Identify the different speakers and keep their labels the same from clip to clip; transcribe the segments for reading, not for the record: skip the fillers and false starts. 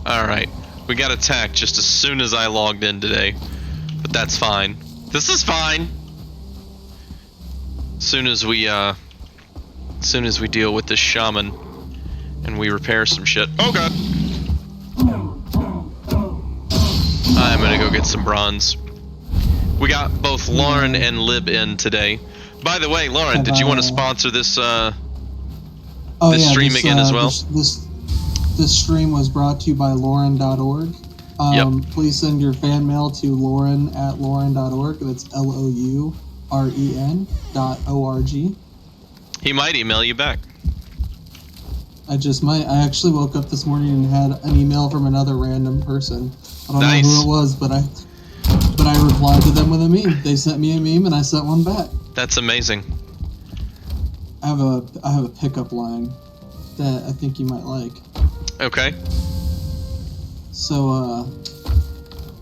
Speaker 1: Alright. We got attacked just as soon as I logged in today. But that's fine. This is fine! As soon as we deal with this shaman and we repair some shit. Oh god! I'm gonna go get some bronze. We got both Lauren and Lib in today. By the way, Lauren, did you want to sponsor this stream again as well?
Speaker 2: This stream was brought to you by Lauren.org.
Speaker 1: Yep.
Speaker 2: Please send your fan mail to Lauren@Lauren.org. That's LOUREN.org.
Speaker 1: He might email you back.
Speaker 2: I just might. I actually woke up this morning and had an email from another random person. I don't know who it was, but I replied to them with a meme. They sent me a meme and I sent one back.
Speaker 1: That's amazing.
Speaker 2: I have a pickup line that I think you might like.
Speaker 1: Okay.
Speaker 2: So,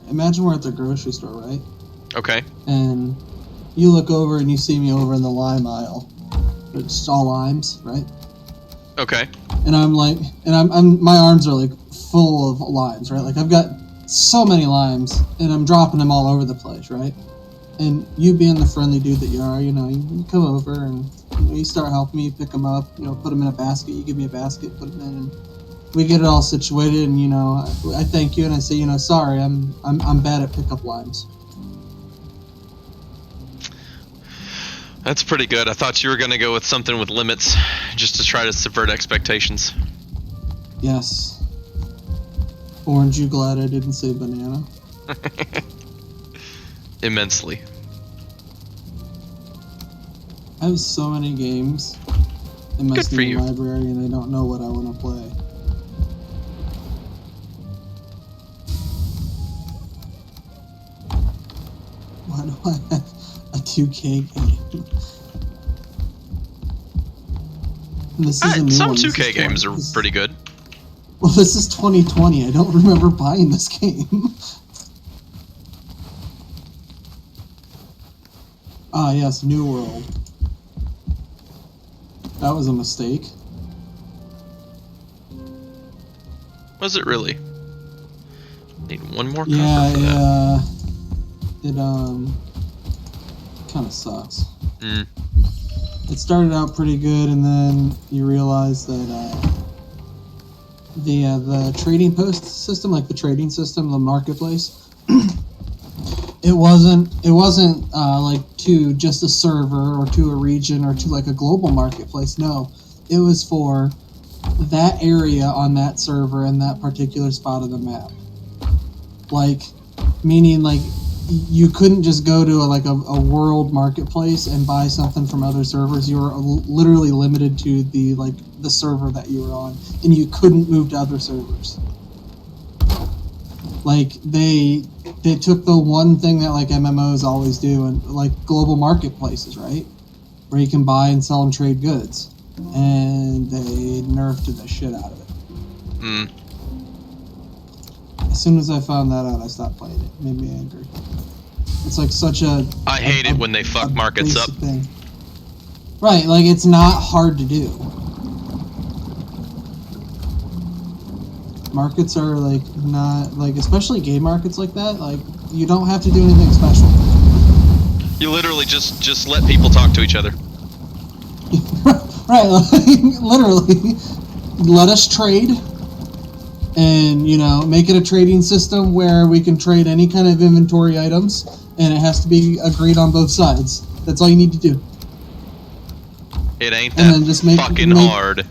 Speaker 2: imagine we're at the grocery store, right?
Speaker 1: Okay.
Speaker 2: And you look over and you see me over in the lime aisle. It's all limes, right?
Speaker 1: Okay.
Speaker 2: And I'm like, my arms are like full of limes, right? Like I've got so many limes and I'm dropping them all over the place, right? And you being the friendly dude that you are, you come over and you start helping me pick them up, put them in a basket. You give me a basket, put them in, and we get it all situated. And I thank you and I say, sorry, I'm bad at pickup limes.
Speaker 1: That's pretty good. I thought you were gonna go with something with limits, just to try to subvert expectations.
Speaker 2: Yes. Aren't you glad I didn't say banana?
Speaker 1: Immensely.
Speaker 2: I have so many games in my Steam library and I don't know what I want to play. Why do I have a 2K game? This is a new
Speaker 1: some
Speaker 2: one.
Speaker 1: 2K games are pretty good.
Speaker 2: Well, this is 2020. I don't remember buying this game. Ah, yes, New World. That was a mistake.
Speaker 1: Was it really? Need one more copper for that.
Speaker 2: It kind of sucks.
Speaker 1: Mm.
Speaker 2: It started out pretty good, and then you realize that the trading post system, like the trading system, the marketplace, it wasn't like to just a server or to a region or to like a global marketplace. No, it was for that area on that server in that particular spot of the map. Like, meaning like you couldn't just go to a world marketplace and buy something from other servers. You were literally limited to the server that you were on, and you couldn't move to other servers. Like they took the one thing that like MMOs always do, and like global marketplaces, right, where you can buy and sell and trade goods, and they nerfed the shit out of it.
Speaker 1: Mm.
Speaker 2: As soon as I found that out, I stopped playing it. It made me angry. It's like such a...
Speaker 1: I hate it when they fuck markets up.
Speaker 2: Thing. Right, like it's not hard to do. Markets are like not... like especially gay markets like that, like you don't have to do anything special.
Speaker 1: You literally just let people talk to each other.
Speaker 2: Right, like, literally. Let us trade. And, make it a trading system where we can trade any kind of inventory items, and it has to be agreed on both sides. That's all you need to do.
Speaker 1: It ain't that just fucking hard.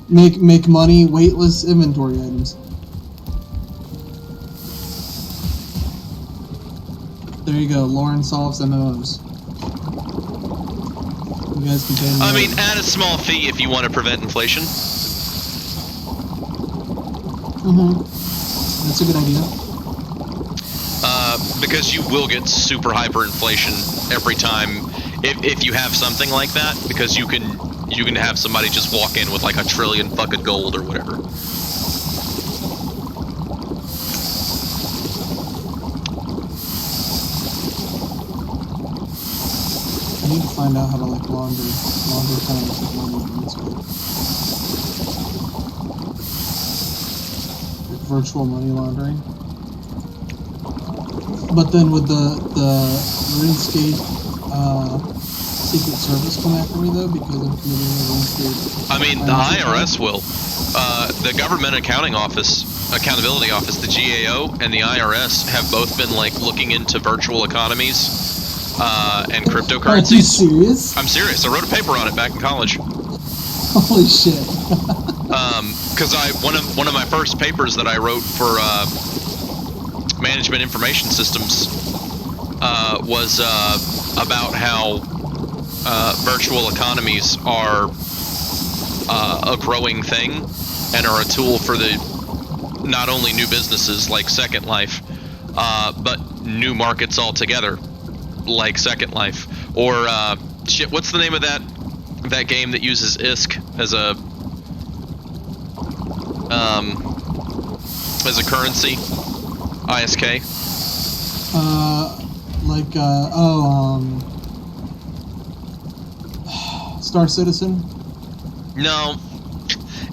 Speaker 2: Make money, weightless inventory items. There you go, Lauren solves MMOs. You guys can pay me.
Speaker 1: I mean, add a small fee if you want to prevent inflation.
Speaker 2: Mm-hmm. That's a good idea.
Speaker 1: Because you will get super hyperinflation every time if you have something like that, because you can have somebody just walk in with like $1 trillion fucking gold or whatever.
Speaker 2: I need to find out how to like longer times with money. virtual money laundering. But then would the RuneScape Secret Service come after me though because I'm committing a RuneScape?
Speaker 1: I mean, the IRS will. The Government Accountability Office, the GAO, and the IRS have both been like looking into virtual economies and cryptocurrencies.
Speaker 2: Are you serious?
Speaker 1: I'm serious. I wrote a paper on it back in college.
Speaker 2: Holy shit!
Speaker 1: Because one of my first papers that I wrote for Management Information Systems was about how virtual economies are a growing thing and are a tool for the not only new businesses like Second Life, but new markets altogether, like Second Life. Or shit, what's the name of that game that uses ISK as a currency? ISK.
Speaker 2: Star Citizen?
Speaker 1: No.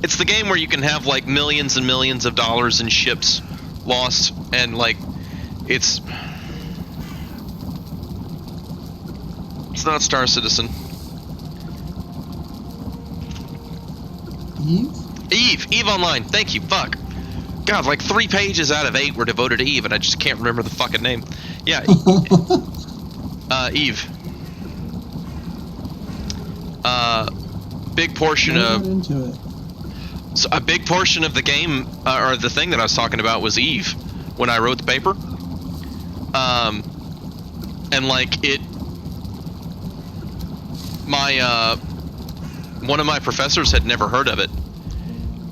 Speaker 1: It's the game where you can have like millions and millions of dollars in ships lost, and like it's not Star Citizen. Eve Online. Thank you. Fuck. God, like 3 pages out of 8 were devoted to Eve, and I just can't remember the fucking name. Yeah. Eve. Big portion of
Speaker 2: into it.
Speaker 1: So a big portion of the game, or the thing that I was talking about, was Eve when I wrote the paper. And like one of my professors had never heard of it,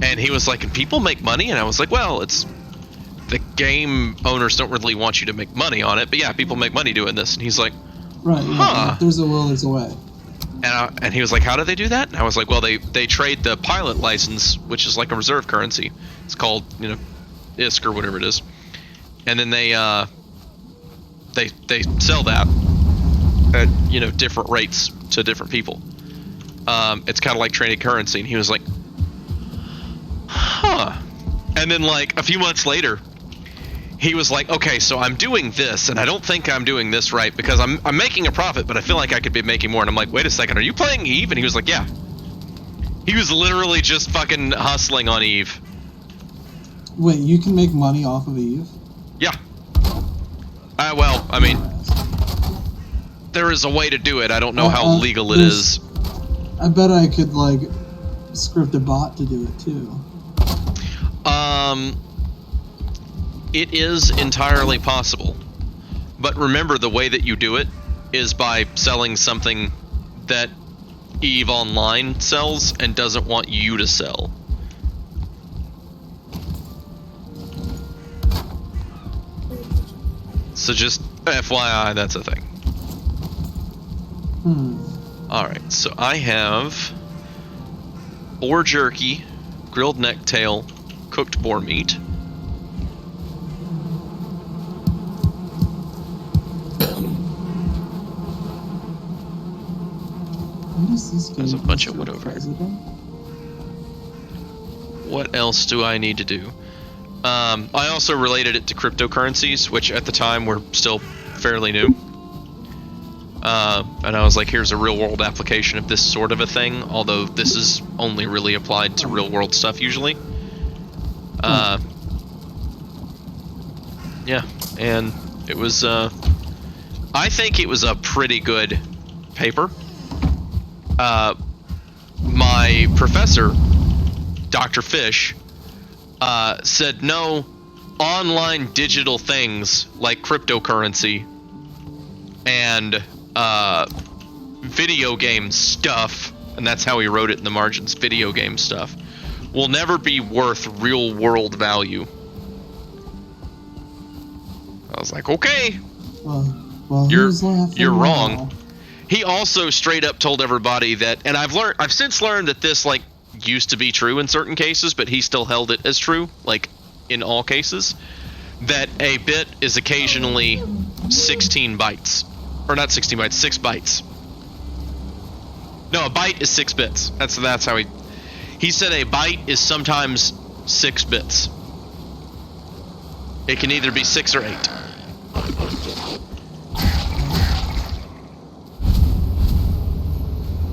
Speaker 1: and he was like, "Can people make money?" And I was like, "Well, it's the game owners don't really want you to make money on it, but yeah, people make money doing this." And he's like,
Speaker 2: "Right, yeah, if there's a will, there's a way."
Speaker 1: And he was like, "How do they do that?" And I was like, "Well, they trade the pilot license, which is like a reserve currency. It's called, ISK or whatever it is, and then they sell that at different rates to different people. It's kind of like trading currency." And he was like, "Huh." And then like a few months later, he was like, "Okay, so I'm doing this, and I don't think I'm doing this right because I'm making a profit, but I feel like I could be making more." And I'm like, "Wait a second, are you playing Eve?" And he was like, "Yeah." He was literally just fucking hustling on Eve.
Speaker 2: Wait, you can make money off of Eve?
Speaker 1: Yeah. Well, I mean, there is a way to do it. I don't know how legal it is.
Speaker 2: I bet I could like script a bot to do it too.
Speaker 1: It is entirely possible, but remember, the way that you do it is by selling something that Eve Online sells and doesn't want you to sell. So just FYI, that's a thing. Alright, so I have boar jerky, grilled necktail, cooked boar meat. There's a bunch of wood over here. What else do I need to do? I also related it to cryptocurrencies, which at the time were still fairly new. And I was like, here's a real world application of this sort of a thing, although this is only really applied to real world stuff usually. Yeah, and it was, I think it was a pretty good paper. My professor, Dr. Fish, said no, online digital things like cryptocurrency and video game stuff, and that's how he wrote it in the margins, video game stuff, will never be worth real world value. I was like, okay,
Speaker 2: well,
Speaker 1: you're wrong. He also straight up told everybody that, and I've since learned that this like used to be true in certain cases, but he still held it as true, like in all cases, that a bit is occasionally 16 bytes. Or not 16 bytes, 6 bytes. No, a byte is 6 bits. That's how he said a byte is sometimes 6 bits. It can either be 6 or 8.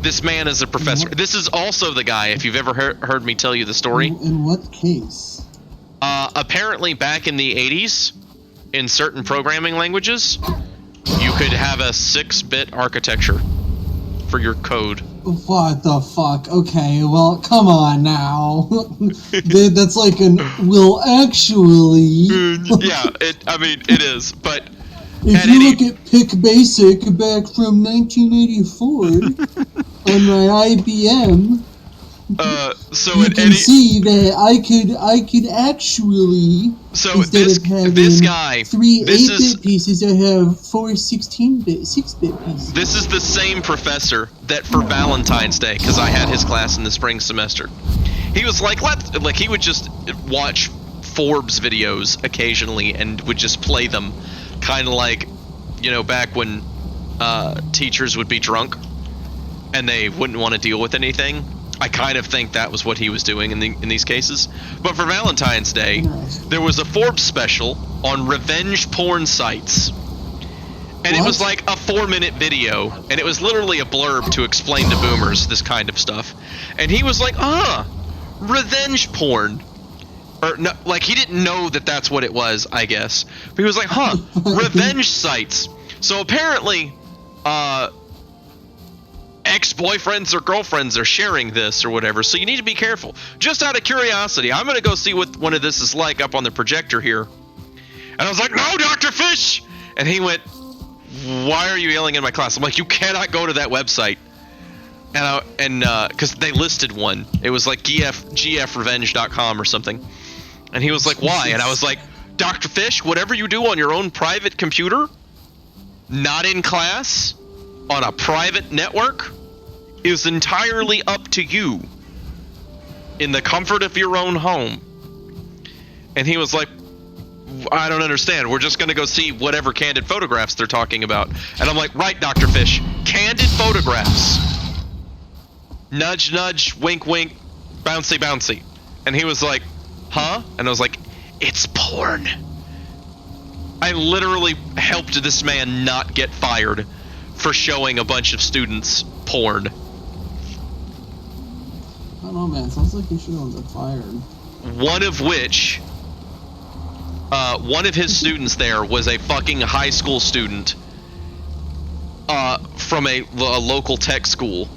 Speaker 1: This man is a professor. This is also the guy, if you've ever heard me tell you the story.
Speaker 2: In what case?
Speaker 1: Apparently back in the 80s, in certain programming languages, you could have a 6-bit architecture for your code.
Speaker 2: What the fuck? Okay, well, come on now. That's like an will actually.
Speaker 1: Yeah, it is, but
Speaker 2: if you look at Pick Basic back from 1984 on my IBM, you can see that I could actually, instead of having
Speaker 1: this guy,
Speaker 2: 3 8-bit pieces, I have 4 16-bit, 6-bit pieces.
Speaker 1: This is the same professor that for Valentine's Day, because I had his class in the spring semester, he was like, he would just watch Forbes videos occasionally and would just play them, kind of like, you know, back when teachers would be drunk and they wouldn't want to deal with anything. I kind of think that was what he was doing in these cases. But for Valentine's Day, there was a Forbes special on revenge porn sites. And it was like a 4-minute video, and it was literally a blurb to explain to boomers this kind of stuff. And he was like, revenge porn. Or no, like he didn't know that that's what it was, I guess. But he was like, revenge sites. So apparently, ex-boyfriends or girlfriends are sharing this or whatever, so you need to be careful. Just out of curiosity, I'm gonna go see what one of this is like up on the projector here. And I was like, no, Dr. Fish! And he went, why are you yelling in my class? I'm like, you cannot go to that website. And because they listed one. It was like gfrevenge.com or something. And he was like, why? And I was like, Dr. Fish, whatever you do on your own private computer, not in class, on a private network, is entirely up to you in the comfort of your own home. And he was like, I don't understand. We're just going to go see whatever candid photographs they're talking about. And I'm like, right, Dr. Fish, candid photographs. Nudge, nudge, wink, wink, bouncy, bouncy. And he was like, huh? And I was like, it's porn. I literally helped this man not get fired for showing a bunch of students porn.
Speaker 2: I don't know, man. Sounds like you should have been fired.
Speaker 1: One of which, one of his students there was a fucking high school student from a local tech school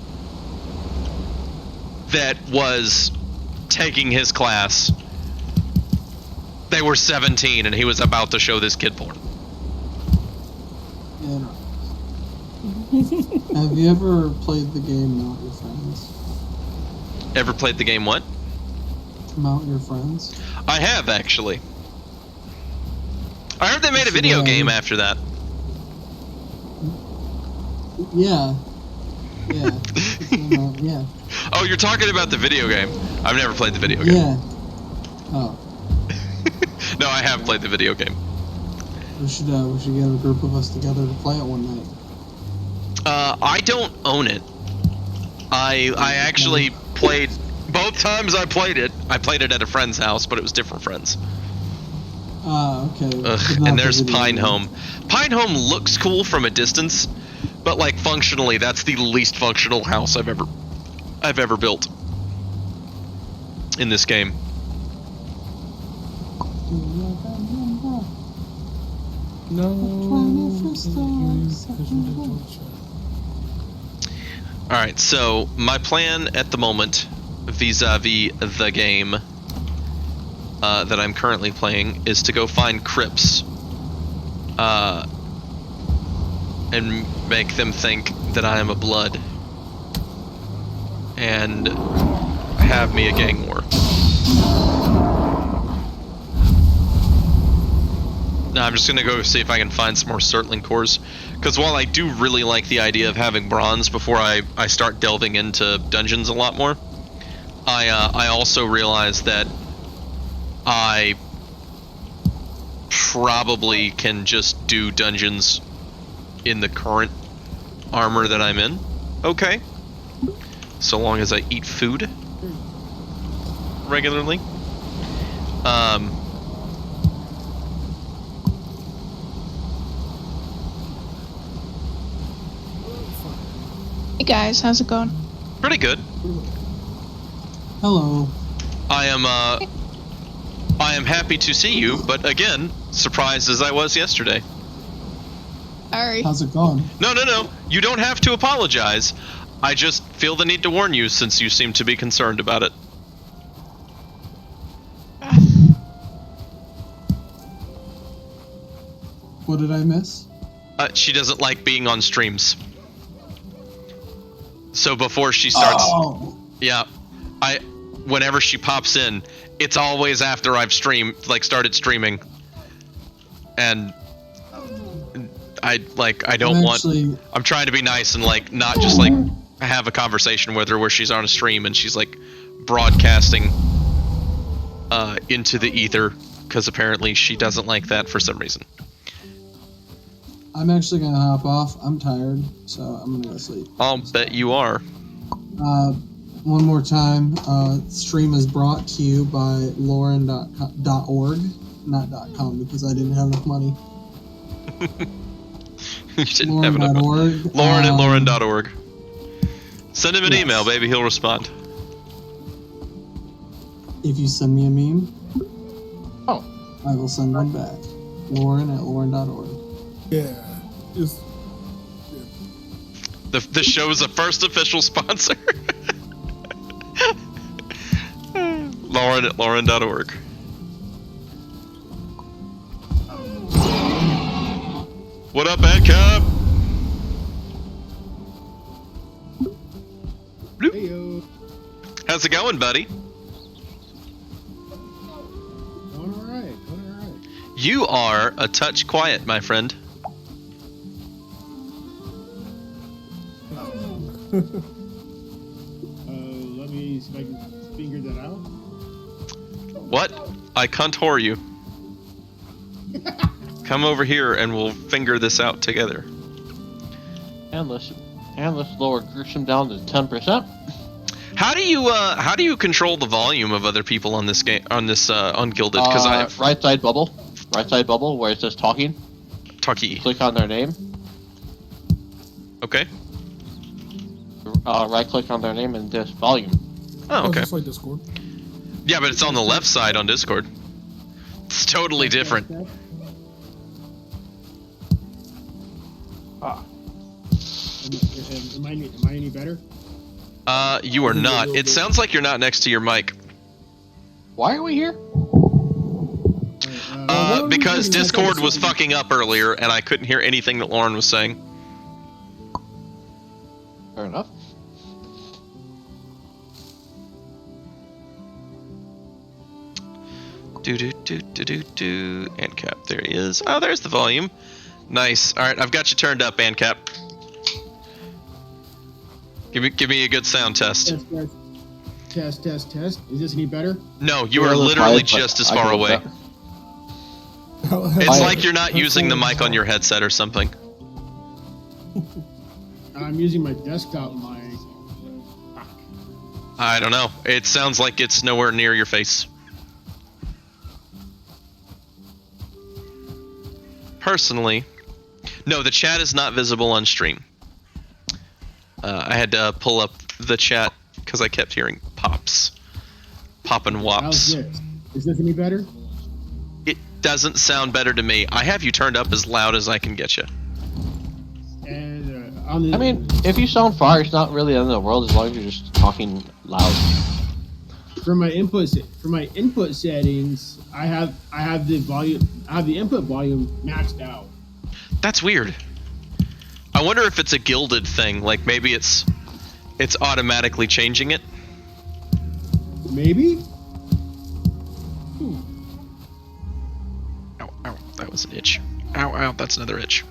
Speaker 1: that was taking his class. They were 17 and he was about to show this kid porn.
Speaker 2: Yeah. Have you ever played the game Mount Your Friends?
Speaker 1: Ever played the game what?
Speaker 2: Mount Your Friends?
Speaker 1: I have, actually. I heard they made a video game after that.
Speaker 2: Yeah. Yeah. Yeah.
Speaker 1: Oh, you're talking about the video game. I've never played the video game.
Speaker 2: Yeah. Oh.
Speaker 1: No, I have played the video game.
Speaker 2: We should get a group of us together to play it one night.
Speaker 1: I don't own it. I actually played both times I played it. I played it at a friend's house, but it was different friends.
Speaker 2: Okay.
Speaker 1: And there's Pine Home. Pine Home looks cool from a distance, but like functionally, that's the least functional house I've ever built in this game. Alright, so my plan at the moment, vis-a-vis the game that I'm currently playing, is to go find crypts and make them think that I am a blood and have me a gang war. No, I'm just gonna go see if I can find some more Surtling cores, because while I do really like the idea of having bronze before I start delving into dungeons a lot more, I also realize that I probably can just do dungeons in the current armor that I'm in. Okay. So long as I eat food
Speaker 3: Hey guys, how's it going?
Speaker 1: Pretty good.
Speaker 2: Hello.
Speaker 1: I am happy to see you, but again, surprised as I was yesterday.
Speaker 3: Sorry.
Speaker 2: How's it going?
Speaker 1: No. You don't have to apologize. I just feel the need to warn you since you seem to be concerned about it.
Speaker 2: What did I miss?
Speaker 1: She doesn't like being on streams. So before she starts...
Speaker 2: Oh.
Speaker 1: Yeah. Whenever she pops in, it's always after I've started streaming. And... I don't want... I'm trying to be nice and, not just, have a conversation with her where she's on a stream and she's, broadcasting into the ether, because apparently she doesn't like that for some reason.
Speaker 2: I'm actually gonna hop off. I'm tired, so I'm gonna go sleep.
Speaker 1: I'll bet you are.
Speaker 2: One more time, stream is brought to you by Lauren.org, not .com, because I didn't have enough money.
Speaker 1: You didn't have enough money. Lauren at Lauren.org. Send him an email, baby. He'll respond.
Speaker 2: If you send me a meme,
Speaker 3: Oh.
Speaker 2: I will send one back. Lauren at Lauren.org.
Speaker 4: Yeah.
Speaker 1: The show's a first official sponsor. Lauren at Lauren.org. What up, AdCap?
Speaker 4: Heyo.
Speaker 1: How's it going, buddy?
Speaker 4: Alright.
Speaker 1: You are a touch quiet, my friend.
Speaker 4: Let me see if I can figure that out.
Speaker 1: What? I can't whore you. Come over here and we'll figure this out together.
Speaker 5: And let's lower Grisham down to 10%.
Speaker 1: How do you control the volume of other people on this game, on this Ungilded? Because I have
Speaker 5: right side bubble where it says talking.
Speaker 1: Talkie.
Speaker 5: Click on their name.
Speaker 1: Okay.
Speaker 5: Right click on their name and this volume.
Speaker 1: Oh, okay.
Speaker 4: Just like Discord.
Speaker 1: Yeah, but it's on the left side on Discord. It's totally different.
Speaker 4: Am I any better?
Speaker 1: You are not. It sounds like you're not next to your mic.
Speaker 5: Why are we here?
Speaker 1: Because Discord was fucking up earlier and I couldn't hear anything that Lauren was saying.
Speaker 5: Fair enough.
Speaker 1: AnCap, there he is. Oh, there's the volume. Nice. All right, I've got you turned up, AnCap. Give me a good sound test.
Speaker 4: Test. Is this any better?
Speaker 1: No, you are literally just as far away. It's like you're not using the mic on your headset or something.
Speaker 4: I'm using my desktop mic.
Speaker 1: I don't know. It sounds like it's nowhere near your face. Personally, no, the chat is not visible on stream. I had to pull up the chat because I kept hearing pops. Pop and wops.
Speaker 4: How's this? Is this any better?
Speaker 1: It doesn't sound better to me. I have you turned up as loud as I can get you.
Speaker 4: And on the...
Speaker 5: I mean, if you sound far, it's not really the end of the world as long as you're just talking loud.
Speaker 4: For my input settings, I have the volume. I have the input volume maxed out.
Speaker 1: That's weird. I wonder if it's a gilded thing. Like maybe it's automatically changing it.
Speaker 4: Maybe.
Speaker 1: Ow! That was an itch. Ow! That's another itch.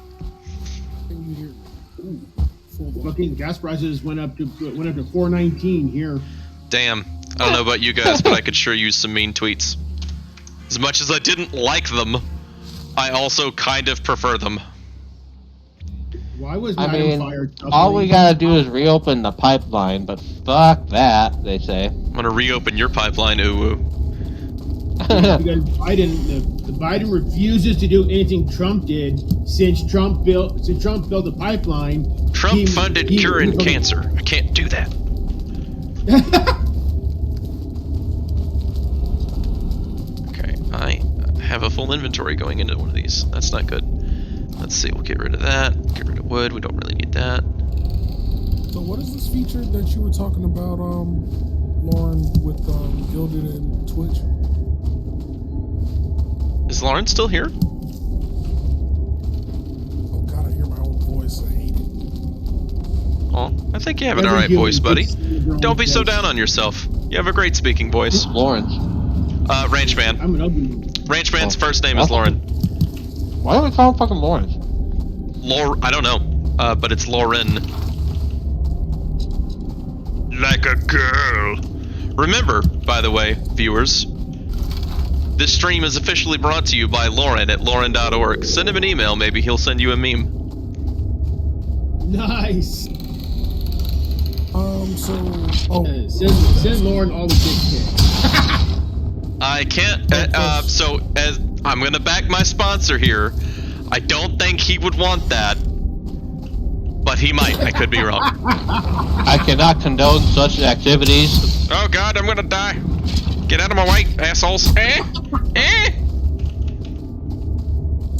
Speaker 4: Fucking gas prices went up to $4.19 here.
Speaker 1: Damn. I don't know about you guys, but I could sure use some mean tweets. As much as I didn't like them, I also kind of prefer them.
Speaker 4: Why was
Speaker 5: I
Speaker 4: Madam
Speaker 5: mean,
Speaker 4: fired?
Speaker 5: all we gotta do is reopen the pipeline, but fuck that, they say.
Speaker 1: I'm gonna reopen your pipeline, ooh.
Speaker 4: Because the Biden refuses to do anything Trump did since Trump built the pipeline.
Speaker 1: Trump funded curing cancer. I can't do that. Okay, I have a full inventory going into one of these. That's not good. Let's see, we'll get rid of that. Get rid of wood, we don't really need that.
Speaker 6: So what is this feature that you were talking about, Lauren, with Gilded and Twitch?
Speaker 1: Is Lauren still here?
Speaker 6: Oh god, I hear my own voice. I hate it.
Speaker 1: Oh, I think you have an alright voice, buddy. Don't be so down on yourself. You have a great speaking voice.
Speaker 5: Lawrence.
Speaker 1: Ranchman.
Speaker 4: I'm an ugly.
Speaker 1: Ranchman's first name is Lauren.
Speaker 5: Why do we call him fucking Lawrence?
Speaker 1: I don't know. But it's Lauren. Like a girl. Remember, by the way, viewers, this stream is officially brought to you by Lauren at lauren.org. Send him an email, maybe he'll send you a meme.
Speaker 4: Nice. Send Lauren all the dick pics.
Speaker 1: I can't. So as I'm gonna back my sponsor here, I don't think he would want that, but he might. I could be wrong.
Speaker 5: I cannot condone such activities.
Speaker 1: Oh God, I'm gonna die. Get out of my way, assholes.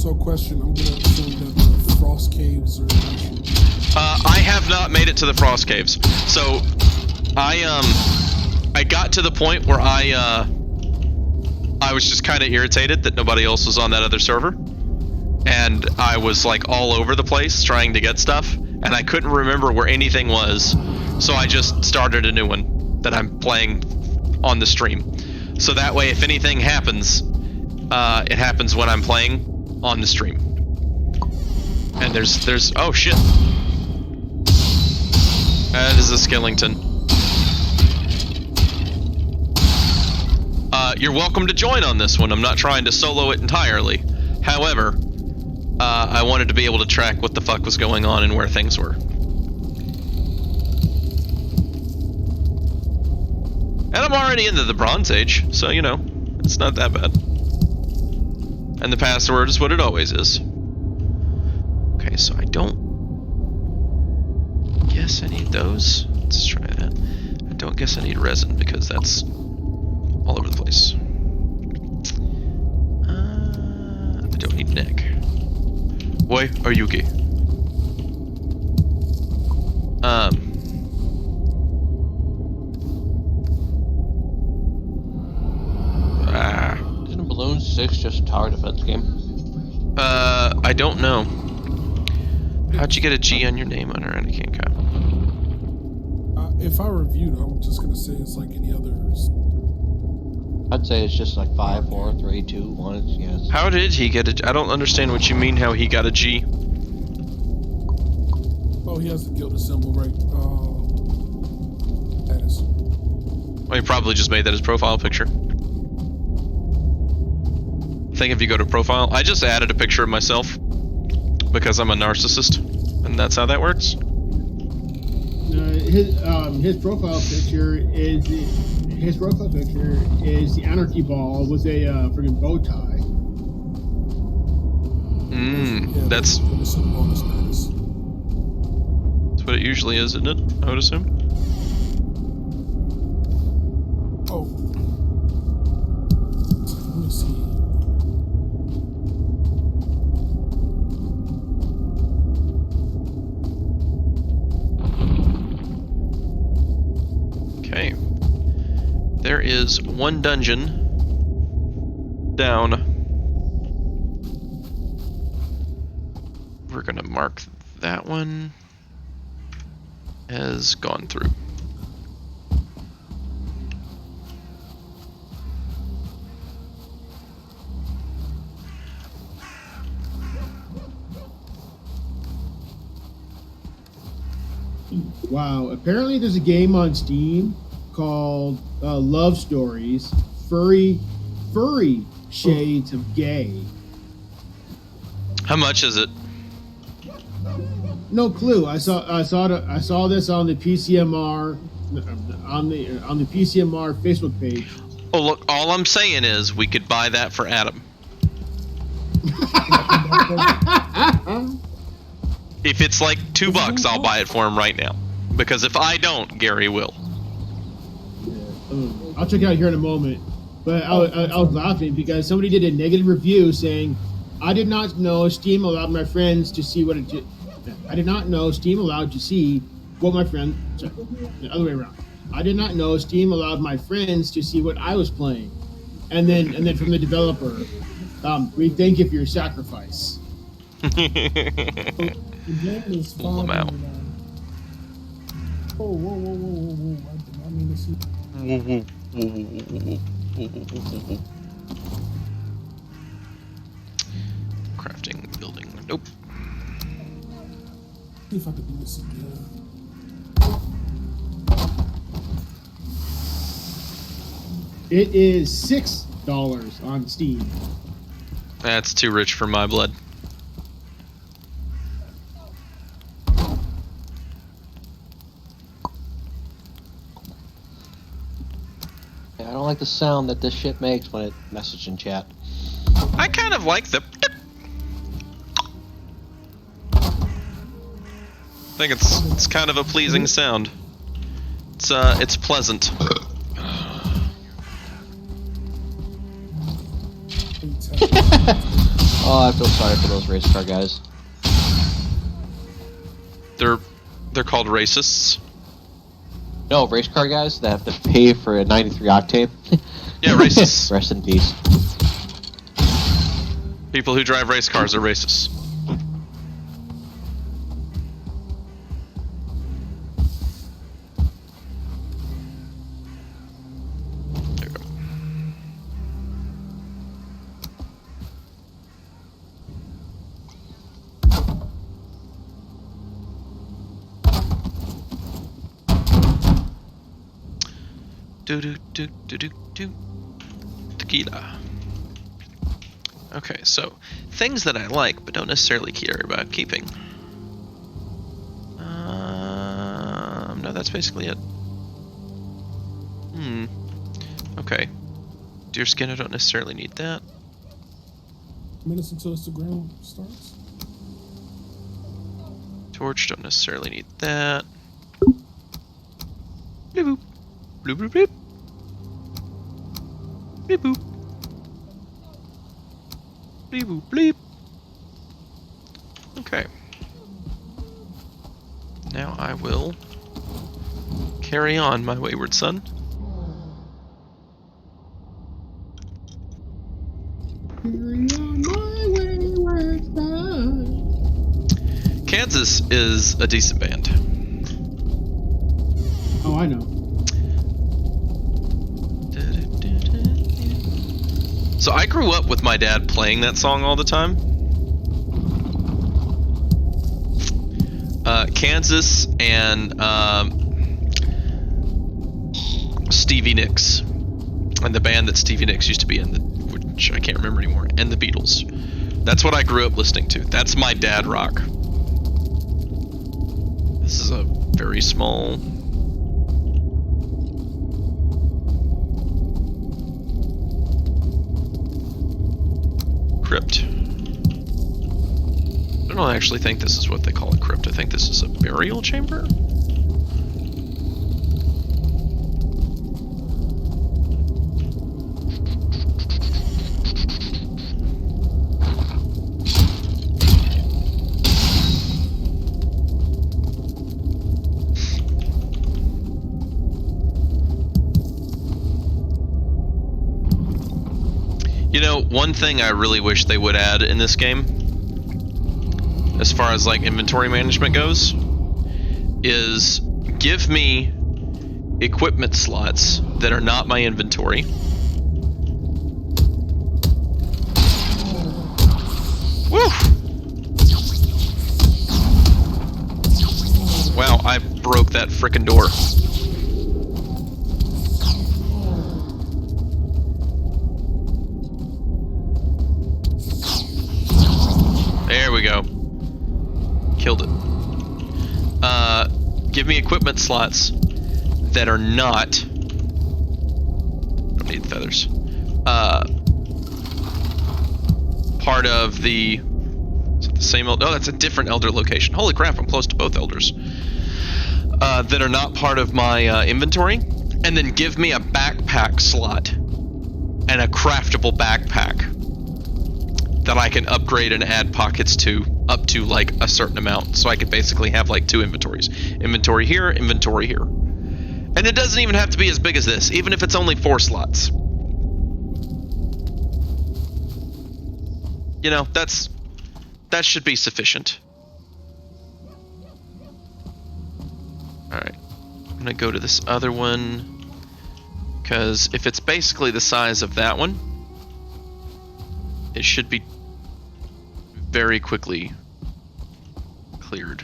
Speaker 6: So question, I'm gonna assume that the Frost Caves are an issue.
Speaker 1: I have not made it to the Frost Caves. So I got to the point where I was just kind of irritated that nobody else was on that other server. And I was like all over the place trying to get stuff, and I couldn't remember where anything was. So I just started a new one that I'm playing on the stream. So that way, if anything happens, it happens when I'm playing on the stream. And there's oh shit. That is a skeleton. You're welcome to join on this one. I'm not trying to solo it entirely. However, I wanted to be able to track what the fuck was going on and where things were. And I'm already into the Bronze Age, so you know, it's not that bad. And the password is what it always is. Okay, so I don't guess I need those. Let's try that. I don't guess I need resin because that's all over the place. I don't need neck. Why are you gay?
Speaker 5: Isn't Balloon 6 just a tower defense game?
Speaker 1: I don't know. How'd you get a G on your name on our can't cop?
Speaker 6: If I reviewed, I'm just gonna say it's like any others.
Speaker 5: I'd say it's just like 5, 4, 3, 2, 1. Yes.
Speaker 1: How did he get a? I don't understand what you mean. How he got a G?
Speaker 6: Oh, he has the gilded symbol, right? That is.
Speaker 1: Well, he probably just made that his profile picture. I think if you go to profile, I just added a picture of myself because I'm a narcissist, and that's how that works.
Speaker 4: His profile picture is the anarchy ball with a friggin' bow tie.
Speaker 6: Yeah,
Speaker 1: That's
Speaker 6: bonus status.
Speaker 1: what it usually is, isn't it? I would assume.
Speaker 6: Oh. Let me see.
Speaker 1: Okay. There is one dungeon down. We're gonna mark that one as gone through.
Speaker 4: Wow, apparently there's a game on Steam called Love Stories, Furry Shades of Gay.
Speaker 1: How much is it?
Speaker 4: No clue. I saw this on the PCMR on the PCMR Facebook page.
Speaker 1: Oh look, all I'm saying is we could buy that for Adam. If it's like $2, I'll buy it for him right now. Because if I don't, Gary will.
Speaker 4: I'll check it out here in a moment. But I was laughing because somebody did a negative review saying, I did not know Steam allowed my friends to see what it did. I did not know Steam allowed to see what my friend. Sorry, the other way around. I did not know Steam allowed my friends to see what I was playing. And then from the developer, we thank you for your sacrifice.
Speaker 6: The game is
Speaker 1: Pull them out.
Speaker 6: $5.99. Whoa. I did not mean to see.
Speaker 1: Crafting, building. Nope.
Speaker 6: See if I could do this again.
Speaker 4: It is $6 on Steam.
Speaker 1: That's too rich for my blood.
Speaker 5: Yeah, I don't like the sound that this shit makes when it messages in chat.
Speaker 1: I kind of like the. I think it's kind of a pleasing sound. It's pleasant.
Speaker 5: Oh, I feel sorry for those race car guys.
Speaker 1: They're called racists.
Speaker 5: No, race car guys that have to pay for a 93 octane.
Speaker 1: Yeah, racists.
Speaker 5: Rest in peace.
Speaker 1: People who drive race cars are racists. There we go. Do. Tequila. Okay, so things that I like but don't necessarily care about keeping. No, that's basically it. Okay. Deer skin, I don't necessarily need that.
Speaker 6: Minutes until Instagram starts.
Speaker 1: Torch, don't necessarily need that. Bleep boop. Bloop bloop bloop. Bleep boop. Bleep boop bleep. Okay. Now I will carry on, my wayward son. Kansas is a decent band.
Speaker 4: Oh, I know.
Speaker 1: So I grew up with my dad playing that song all the time. Kansas and Stevie Nicks, and the band that Stevie Nicks used to be in, which I can't remember anymore, and the Beatles. That's what I grew up listening to. That's my dad rock. This is a very small. Crypt. I don't actually think this is what they call a crypt. I think this is a burial chamber. You know, one thing I really wish they would add in this game, as far as like inventory management goes, is give me equipment slots that are not my inventory. Woo! Wow, I broke that frickin' door. There we go. Killed it. Give me equipment slots that are not. Don't need feathers. Part of the. Is it the Same elder. Oh, that's a different elder location. Holy crap, I'm close to both elders. That are not part of my inventory. And then give me a backpack slot. And a craftable backpack. That I can upgrade and add pockets to. Up to like a certain amount. So I could basically have like 2 inventories. Inventory here, inventory here. And it doesn't even have to be as big as this. Even if it's only 4 slots. You know, that should be sufficient. Alright. I'm gonna go to this other one. Because if it's basically the size of that one, it should be very quickly cleared.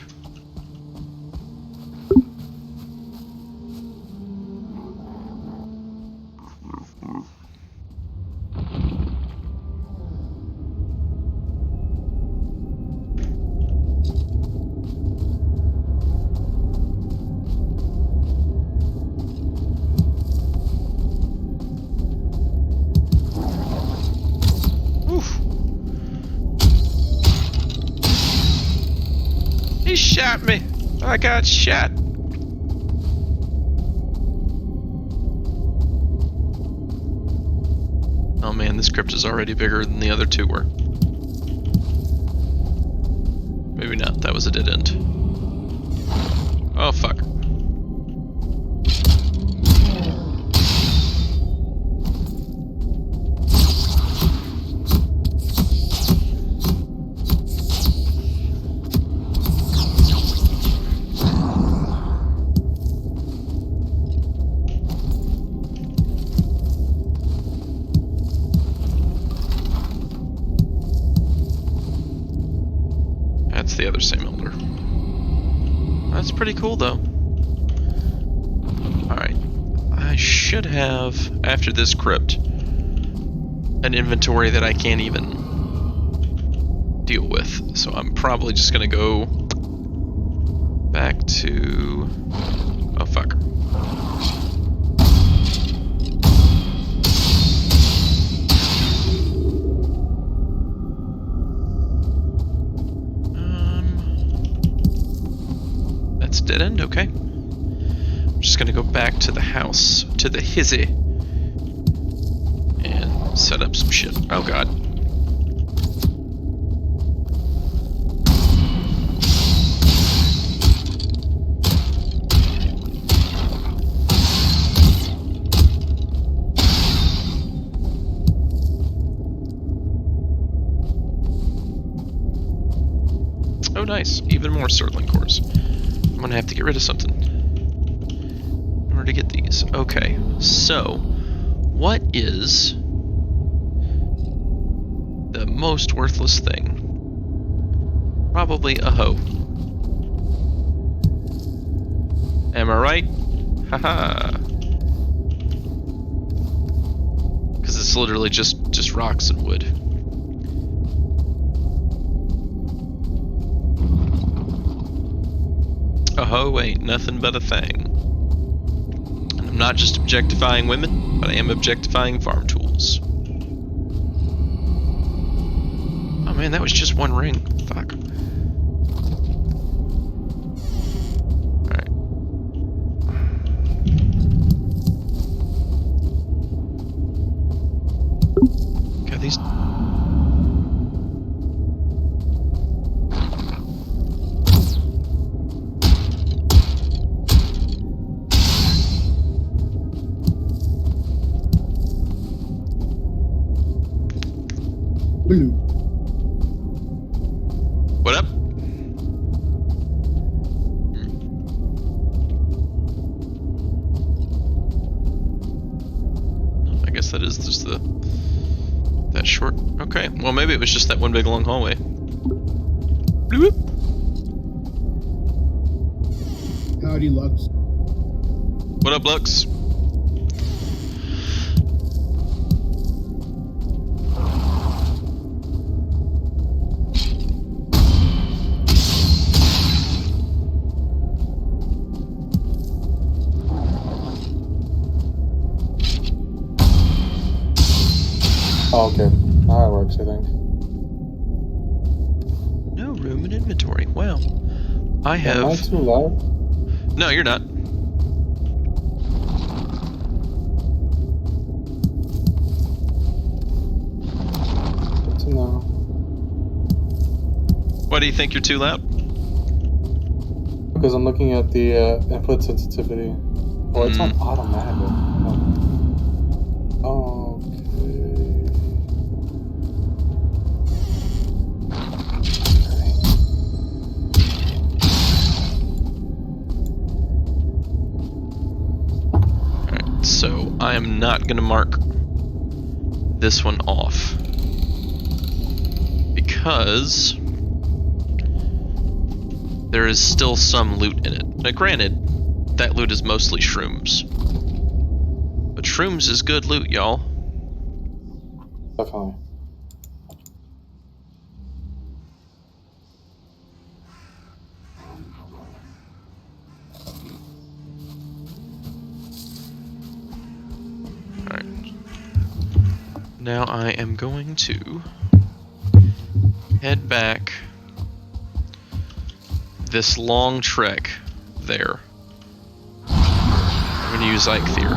Speaker 1: He shot me. I got shot. Oh man, this crypt is already bigger than the other 2 were. Maybe not. That was a dead end. Oh fuck. The other same elder. That's pretty cool though. Alright. I should have, after this crypt, an inventory that I can't even deal with. So I'm probably just gonna go back to... Oh fuck. Dead end, okay. I'm just gonna go back to the house, to the hizzy, and set up some shit. Oh god. Oh nice, even more swordling cores. I'm gonna have to get rid of something in order to get these. Okay, so what is the most worthless thing? Probably a hoe. Am I right? Haha. Because it's literally just rocks and wood. A hoe ain't nothing but a thing. And I'm not just objectifying women, but I am objectifying farm tools. Oh man, that was just 1 ring. Fuck. Alright. Got these.
Speaker 4: Blue.
Speaker 1: What up? I guess that is just that short. Okay, well maybe it was just that one big long hallway. Bloop.
Speaker 4: Howdy, Lux.
Speaker 1: What up, Lux?
Speaker 7: Oh, okay. Now it works, I think.
Speaker 1: No, room in inventory. Wow. I have...
Speaker 7: Am I too loud?
Speaker 1: No, you're not.
Speaker 7: Good to know.
Speaker 1: Why do you think you're too loud?
Speaker 7: Because I'm looking at the input sensitivity. Oh, it's on automatic. Oh.
Speaker 1: Alright, so I am not going to mark this one off. Because there is still some loot in it. Now granted, that loot is mostly shrooms. But shrooms is good loot, y'all.
Speaker 7: Definitely.
Speaker 1: Alright. Now I am going to head back this long trek there. I'm gonna use Eikthyr,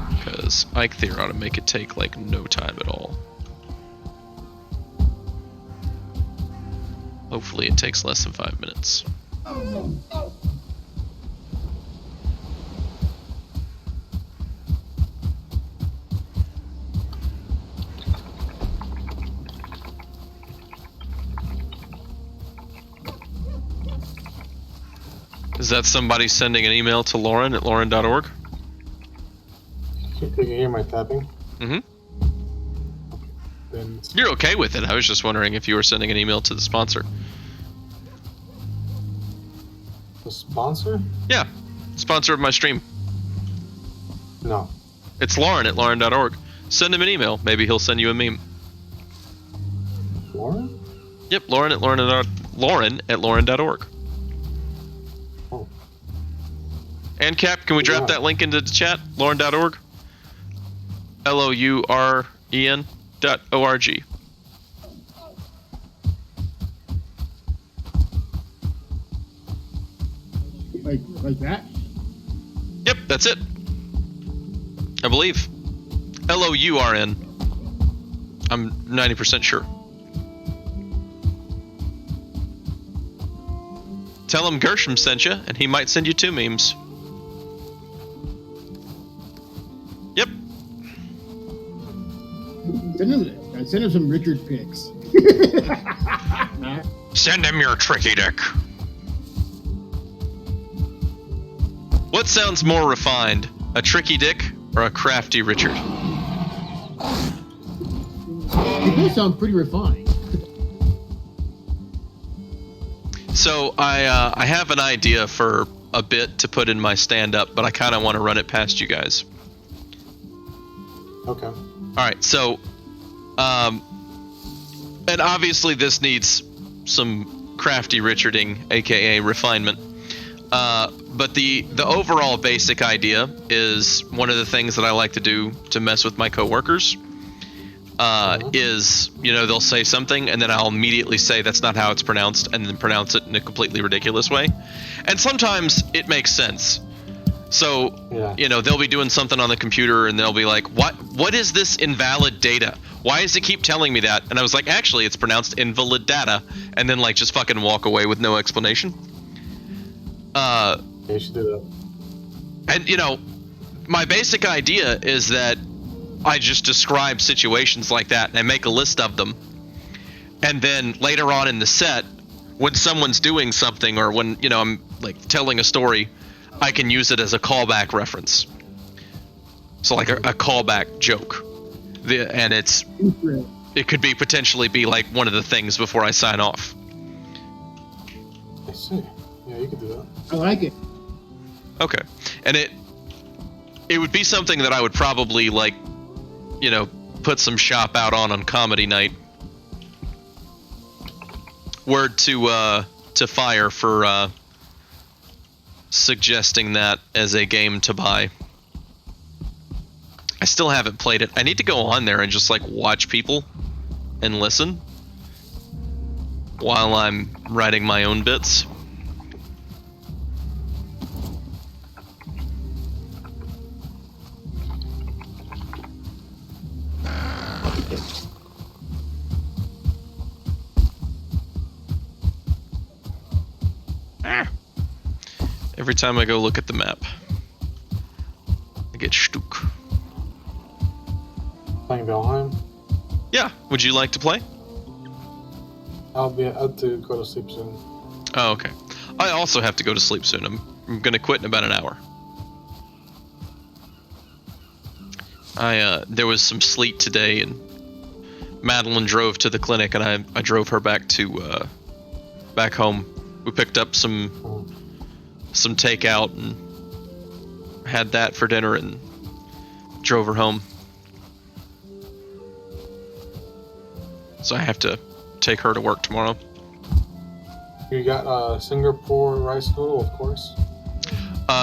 Speaker 1: because Eikthyr ought to make it take like no time at all. Hopefully it takes less than 5 minutes. Is that somebody sending an email to Lauren at lauren.org?
Speaker 7: You can hear my tapping?
Speaker 1: Mm-hmm.
Speaker 7: Then
Speaker 1: You're okay with it. I was just wondering if you were sending an email to the sponsor.
Speaker 7: the sponsor?
Speaker 1: Yeah, sponsor of my stream.
Speaker 7: No.
Speaker 1: It's Lauren at lauren.org. Send him an email. Maybe he'll send you a meme.
Speaker 7: Lauren?
Speaker 1: Yep, Lauren at lauren.org.
Speaker 7: Oh.
Speaker 1: And Cap, can we drop that link into the chat? Lauren.org? LOUREN.org.
Speaker 4: Like that?
Speaker 1: Yep, that's it. I believe. LOURN. I'm 90% sure. Tell him Gershom sent you, and he might send you 2 memes. Yep.
Speaker 4: Send him some Richard pics.
Speaker 1: Send him your tricky dick. What sounds more refined, a tricky dick or a crafty Richard?
Speaker 4: They both sound pretty refined.
Speaker 1: So I have an idea for a bit to put in my stand-up, but I kind of want to run it past you guys.
Speaker 7: Okay.
Speaker 1: All right, so, and obviously this needs some crafty Richarding, aka refinement. But the overall basic idea is one of the things that I like to do to mess with my coworkers. Is, you know, they'll say something and then I'll immediately say that's not how it's pronounced and then pronounce it in a completely ridiculous way. And sometimes it makes sense. So, you know, they'll be doing something on the computer and they'll be like, what is this invalid data? Why does it keep telling me that? And I was like, actually, it's pronounced invalid data. And then, like, just fucking walk away with no explanation.
Speaker 7: You should do that.
Speaker 1: And, you know, my basic idea is that I just describe situations like that and I make a list of them. And then later on in the set, when someone's doing something or when, you know, I'm like telling a story, I can use it as a callback reference. So like a callback joke. And it could be potentially be like one of the things before I sign off.
Speaker 7: I see. Yeah, you could do that.
Speaker 4: I like it.
Speaker 1: Okay. And it would be something that I would probably like, you know, put some shop out on comedy night. Word to Fire for suggesting that as a game to buy. I still haven't played it. I need to go on there and just like watch people and listen. while I'm writing my own bits. Every time I go look at the map, I get stuck.
Speaker 7: Playing Valheim?
Speaker 1: Yeah, would you like to play?
Speaker 7: I'll have to go to sleep soon.
Speaker 1: Oh, okay. I also have to go to sleep soon. I'm gonna quit in about an hour. There was some sleet today, and Madeline drove to the clinic, and I drove her back to back home. We picked up some takeout and had that for dinner, and drove her home. So I have to take her to work tomorrow.
Speaker 7: You got Singapore rice noodle, of course.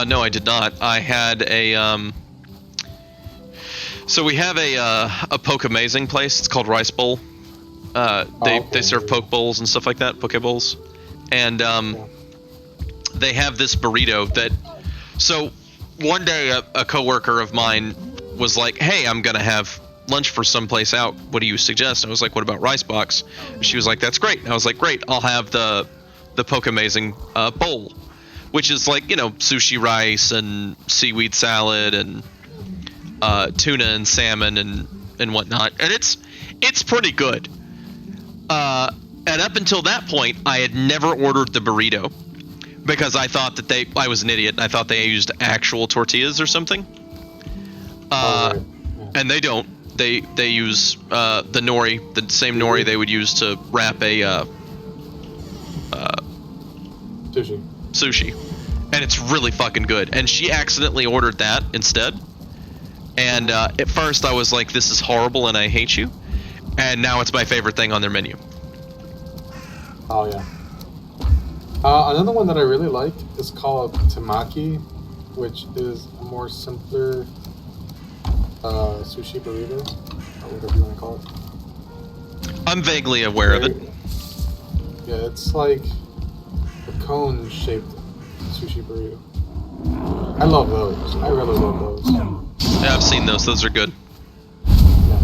Speaker 1: No, I did not. I had a So we have a poke amazing place. It's called Rice Bowl. They serve poke bowls and stuff like that, poke bowls, and they have this burrito that. So one day a coworker of mine was like, "Hey, I'm gonna have lunch for someplace out. What do you suggest?" I was like, "What about Rice Box?" And she was like, "That's great." And I was like, "Great, I'll have the poke amazing bowl," which is like, you know, sushi rice and seaweed salad and tuna and salmon and whatnot, and it's pretty good. And up until that point, I had never ordered the burrito because I thought that I was an idiot. I thought they used actual tortillas or something.
Speaker 7: Right.
Speaker 1: And they don't. They use the nori, the same nori they would use to wrap a sushi, and it's really fucking good. And she accidentally ordered that instead. And at first I was like, "This is horrible, and I hate you." And now it's my favorite thing on their menu.
Speaker 7: Oh yeah. Another one that I really like is called temaki, which is a more simpler sushi burrito, or whatever you want to call it.
Speaker 1: I'm vaguely aware of it.
Speaker 7: Yeah, it's like a cone-shaped sushi burrito. I love those. I really love those.
Speaker 1: Yeah, I've seen those. Those are good.
Speaker 7: Yeah.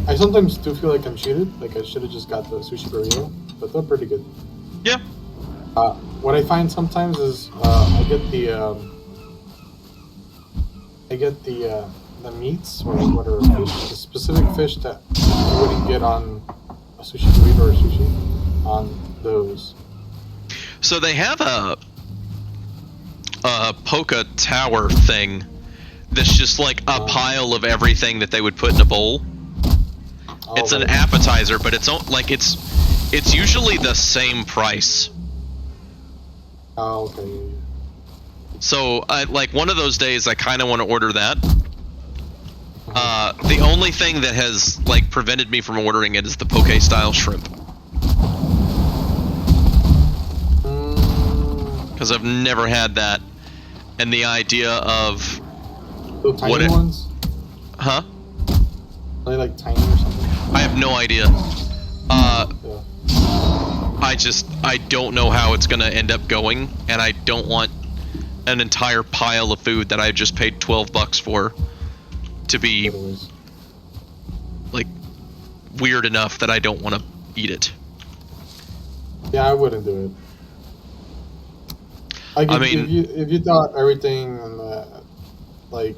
Speaker 7: I sometimes do feel like I'm cheated. Like I should have just got the sushi burrito, but they're pretty good.
Speaker 1: Yeah.
Speaker 7: What I find sometimes is I get the meats or what are fish, the specific fish that you wouldn't get on a sushi burrito or sushi on those.
Speaker 1: So they have a Poca Tower thing that's just like a pile of everything that they would put in a bowl. It's an appetizer, but it's usually the same price.
Speaker 7: Oh, okay.
Speaker 1: So like one of those days I kind of want to order that. The only thing that has like prevented me from ordering it is the poke style shrimp. Because I've never had that, and the idea of
Speaker 7: the tiny ones?
Speaker 1: Huh?
Speaker 7: Are they like tiny or something?
Speaker 1: I have no idea. I don't know how it's gonna end up going, and I don't want an entire pile of food that I just paid $12 for to be like weird enough that I don't want to eat it.
Speaker 7: Yeah, I wouldn't do it. Like if you thought everything in the like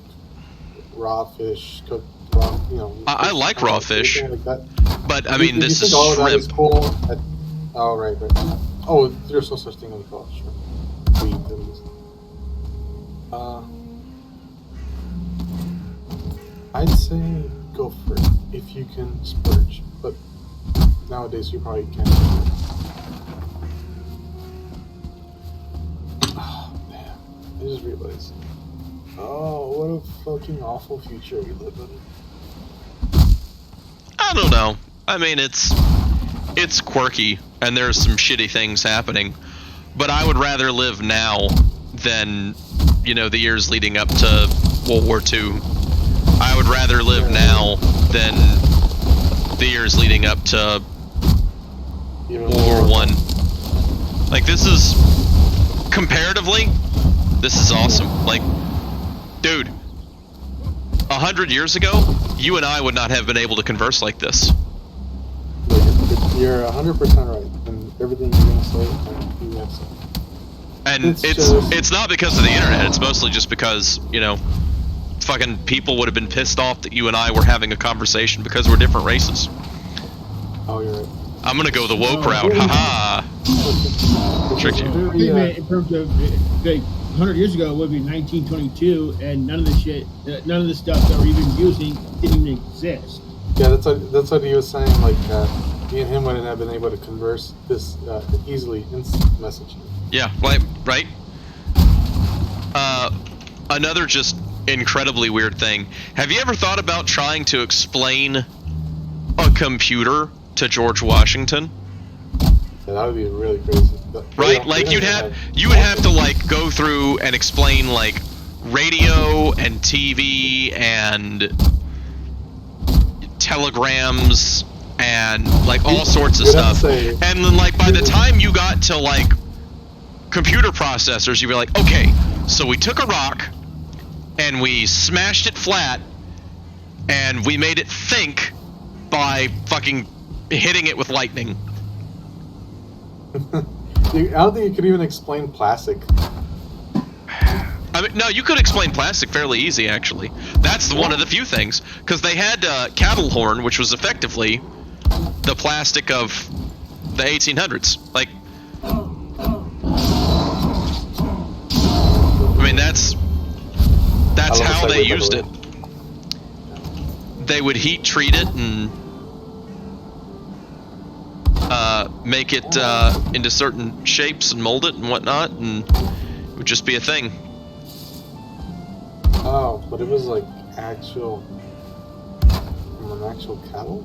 Speaker 7: raw fish, cooked raw, you know.
Speaker 1: I like raw fish,
Speaker 7: like that.
Speaker 1: But I mean, this is
Speaker 7: shrimp. That is cool. Oh right. Oh, there's no such thing as called shrimp. Wheat, at least. I'd say go for it if you can splurge, but nowadays you probably can't. Oh man, I just realized. Oh, what a fucking awful future we live in.
Speaker 1: I don't know. I mean, it's quirky, and there's some shitty things happening, but I would rather live now than, you know, the years leading up to World War II. I would rather live now than the years leading up to World War one. Like, this is, comparatively, this is awesome. Like, dude, 100 years ago, you and I would not have been able to converse like this.
Speaker 7: You're 100% right in everything you're gonna say. And you have said.
Speaker 1: And
Speaker 7: It's
Speaker 1: it's
Speaker 7: just-
Speaker 1: not because of the internet. It's mostly just because, you know, fucking people would have been pissed off that you and I were having a conversation because we're different races.
Speaker 7: Oh, you're right.
Speaker 1: I'm gonna go the woke route. Haha. Tricked you.
Speaker 4: Treatment in terms of like 100 years ago would be 1922, and none of the shit, none of the stuff that we're even using didn't even exist.
Speaker 7: Yeah, that's what he was saying. Like, me and him wouldn't have been able to converse this easily, instant messaging.
Speaker 1: Yeah, right? Another just incredibly weird thing. Have you ever thought about trying to explain a computer to George Washington?
Speaker 7: Yeah, that would be really crazy.
Speaker 1: Right? Like, you would have to, like, go through and explain, like, radio and TV and telegrams and, like, all sorts of
Speaker 7: You'd have
Speaker 1: stuff.
Speaker 7: to say-
Speaker 1: And then, like, by the time you got to, like, computer processors, you'd be like, okay, so we took a rock and we smashed it flat and we made it think by fucking hitting it with lightning.
Speaker 7: I don't think you could even explain plastic.
Speaker 1: I mean, no, you could explain plastic fairly easy, actually. That's one of the few things, because they had cattle horn, which was effectively the plastic of the 1800s. Like, I mean, that's
Speaker 7: I love
Speaker 1: how
Speaker 7: the
Speaker 1: they
Speaker 7: segue, by
Speaker 1: used
Speaker 7: the
Speaker 1: it.
Speaker 7: way.
Speaker 1: They would heat treat it and make it into certain shapes and mold it and whatnot, and it would just be a thing.
Speaker 7: Oh, but it was like actual from an actual cattle.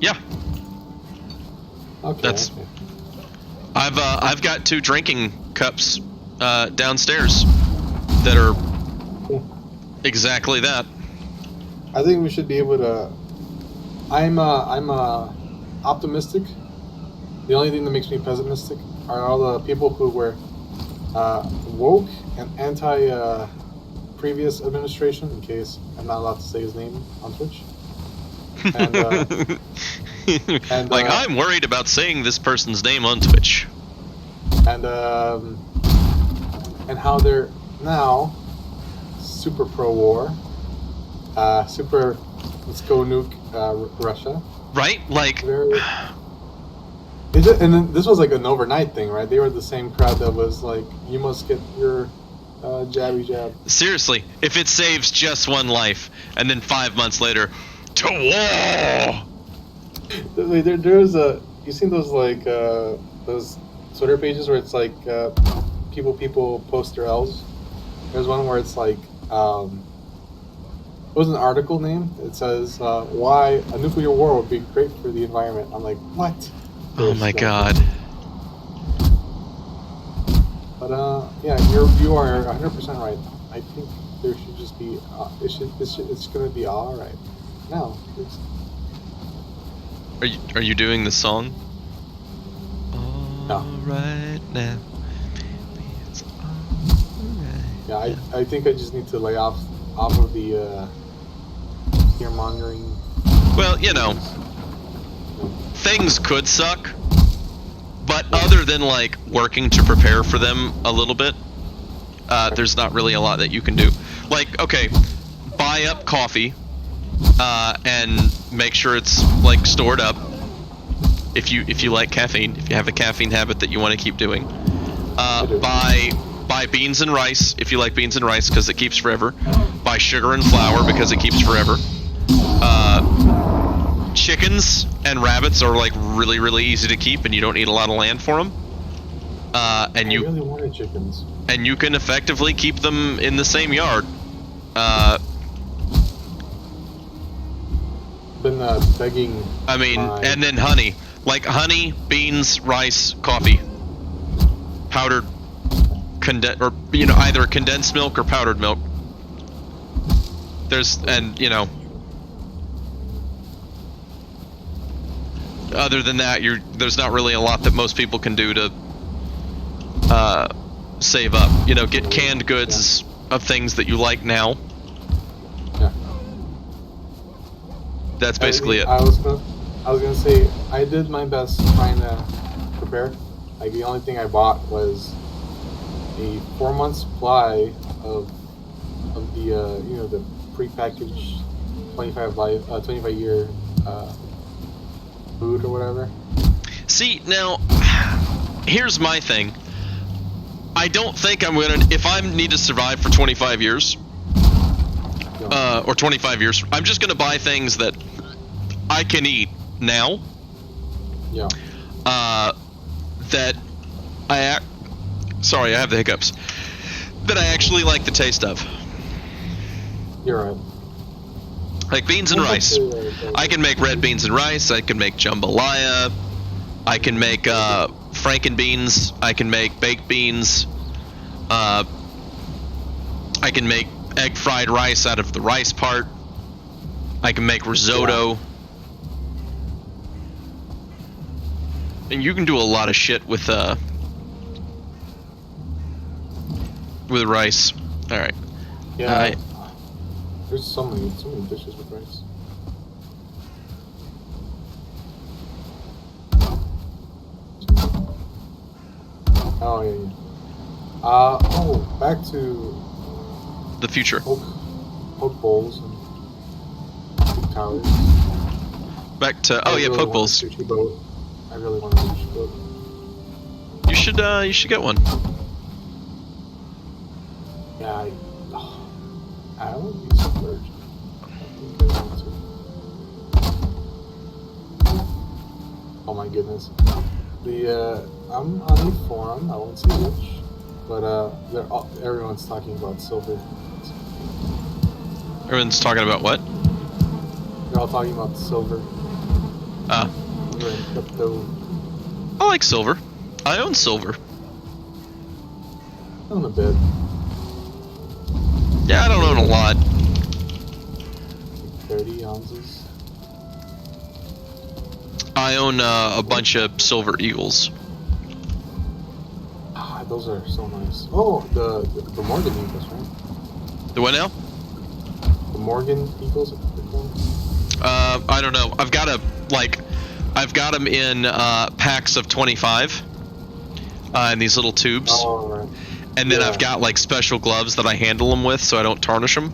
Speaker 1: Yeah,
Speaker 7: Okay.
Speaker 1: That's-
Speaker 7: okay.
Speaker 1: I've got 2 drinking cups downstairs that are exactly that.
Speaker 7: I think we should be able to. I'm optimistic. The only thing that makes me pessimistic are all the people who were woke and anti previous administration. In case I'm not allowed to say his name on Twitch. And, and,
Speaker 1: Like, I'm worried about saying this person's name on Twitch.
Speaker 7: and how they're now super pro-war, super let's go nuke Russia.
Speaker 1: Right? Like,
Speaker 7: Very. And then this was like an overnight thing, right? They were the same crowd that was like, "You must get your jabby jab."
Speaker 1: seriously, if it saves just one life, and then 5 months later, to war!
Speaker 7: There's a. You seen those like those Twitter pages where it's like people post their L's. There's one where it's like it was an article name. It says why a nuclear war would be great for the environment. I'm like, what?
Speaker 1: Oh my god.
Speaker 7: But yeah, you are 100% right. I think there should just be it's gonna be all right. No, it's,
Speaker 1: Are you doing the song?
Speaker 7: No.
Speaker 1: Alright now. It's alright.
Speaker 7: yeah. I think I just need to lay off of the fear mongering.
Speaker 1: Well, you know, things could suck, but other than like working to prepare for them a little bit, there's not really a lot that you can do. Like, okay, buy up coffee and make sure it's like stored up. If you like caffeine, if you have a caffeine habit that you want to keep doing,
Speaker 7: do.
Speaker 1: buy beans and rice if you like beans and rice because it keeps forever. Buy sugar and flour because it keeps forever. Chickens and rabbits are like really easy to keep, and you don't need a lot of land for them.
Speaker 7: I really wanted chickens.
Speaker 1: And you can effectively keep them in the same yard.
Speaker 7: Been begging.
Speaker 1: I mean,
Speaker 7: my-
Speaker 1: and then honey, like honey, beans, rice, coffee, powdered, or you know, either condensed milk or powdered milk. And you know, other than that, there's not really a lot that most people can do to save up. You know, get canned goods of things that you like now.
Speaker 7: Yeah.
Speaker 1: That's basically it.
Speaker 7: I was gonna say I did my best trying to prepare. Like the only thing I bought was a 4-month supply of the you know, the prepackaged 25 year food or whatever.
Speaker 1: See, now here's my thing. I don't think I'm gonna, if I need to survive for 25 years, or 25 years, I'm just gonna buy things that I can eat now.
Speaker 7: Yeah.
Speaker 1: That sorry, I have the hiccups. That I actually like the taste of.
Speaker 7: You're right.
Speaker 1: Like beans and rice. I can make red beans and rice. I can make jambalaya. I can make frankenbeans. I can make baked beans. I can make egg fried rice out of the rice part. I can make risotto. And you can do a lot of shit with rice. All right.
Speaker 7: Yeah. There's so many dishes with rice. Oh yeah. Back to
Speaker 1: the future.
Speaker 7: Poke bowls and poke towers.
Speaker 1: Back to poke bowls.
Speaker 7: I really want a sushi boat.
Speaker 1: You should get one.
Speaker 7: Yeah, I would be submerged. I think I want to. Oh my goodness. I'm on a forum, I won't say which, but everyone's talking about silver.
Speaker 1: Everyone's talking about what?
Speaker 7: They're all talking about silver. Silver and crypto.
Speaker 1: I like silver. I own silver.
Speaker 7: I own a bit.
Speaker 1: Yeah, I don't own a lot.
Speaker 7: 30 ounces.
Speaker 1: I own a bunch of silver eagles.
Speaker 7: Those are so nice. Oh, the Morgan eagles, right?
Speaker 1: The what now?
Speaker 7: The Morgan eagles.
Speaker 1: I don't know. I've got them in packs of 25 in these little tubes.
Speaker 7: Oh, right.
Speaker 1: And then I've got like special gloves that I handle them with so I don't tarnish them.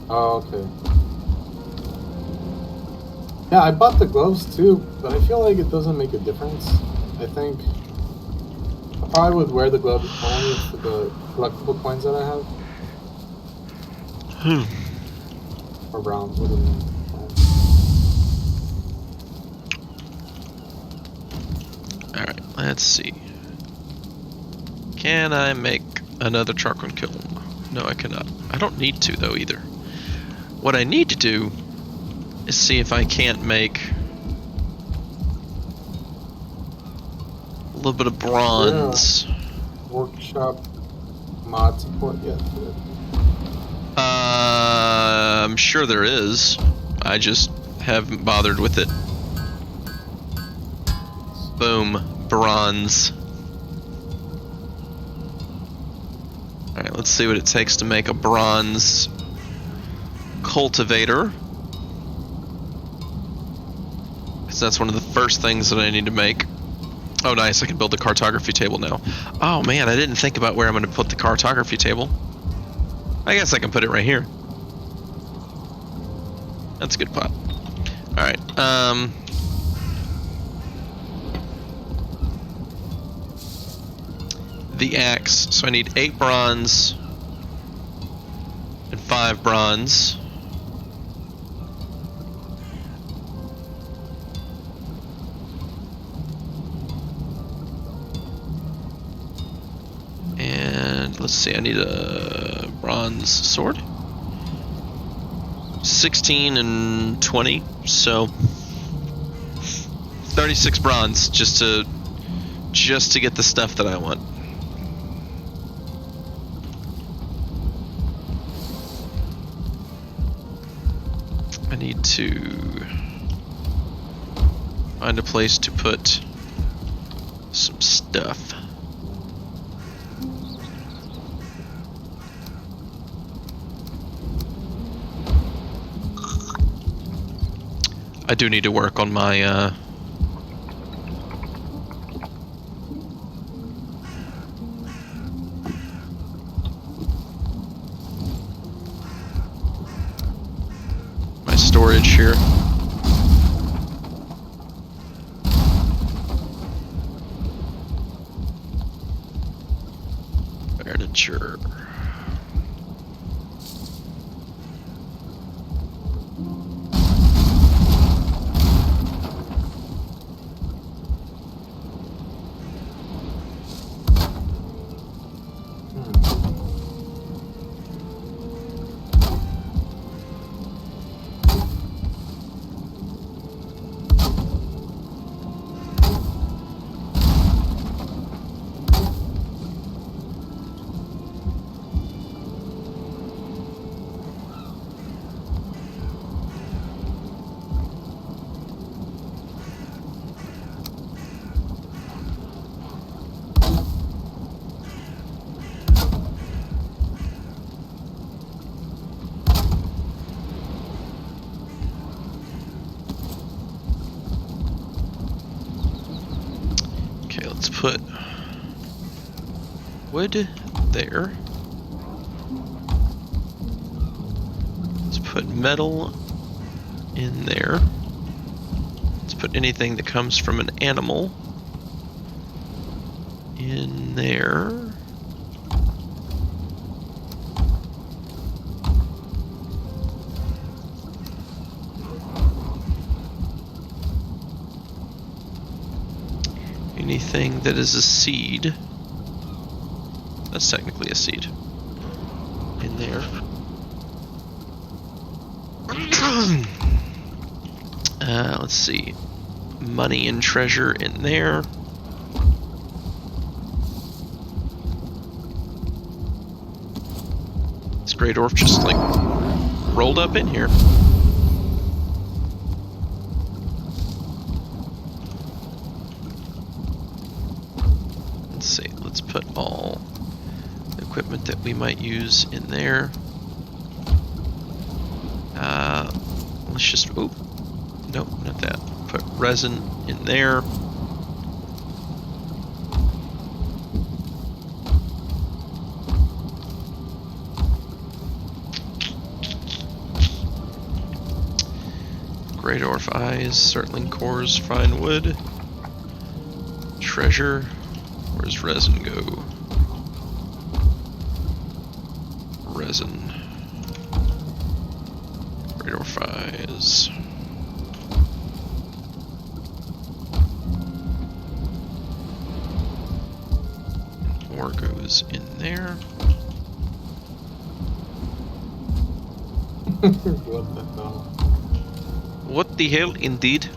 Speaker 7: Oh, okay. Yeah, I bought the gloves too, but I feel like it doesn't make a difference. I think I probably would wear the gloves only for the collectible coins that I have. Or browns, what do you mean?
Speaker 1: Alright, let's see. Can I make another charcoal kiln? No, I cannot. I don't need to, though, either. What I need to do is see if I can't make a little bit of bronze.
Speaker 7: Yeah. Workshop mod support yet for it?
Speaker 1: I'm sure there is. I just haven't bothered with it. Boom. Bronze. Alright, let's see what it takes to make a bronze cultivator. Because that's one of the first things that I need to make. Oh nice, I can build the cartography table now. Oh man, I didn't think about where I'm going to put the cartography table. I guess I can put it right here. That's a good pot. Alright, the axe. So I need 8 bronze and 5 bronze. And let's see, I need a bronze sword. 16 and 20, so 36 bronze just to get the stuff that I want. I need to Find a place to put some stuff. I do need to work on my my storage here. Furniture. Okay, let's put wood there. Let's put metal in there. Let's put anything that comes from an animal in there. Anything that is a seed, that's technically a seed, in there. Let's see, money and treasure in there. This Great Orc just like rolled up in here. Let's see, let's put all the equipment that we might use in there. Let's just, oh, nope, not that. Put resin in there. Great Orph eyes, Surtling cores, fine wood. Treasure. Where's resin go? Resin. Great Orph eyes. Ore goes in there.
Speaker 7: What the hell?
Speaker 1: What the hell, indeed?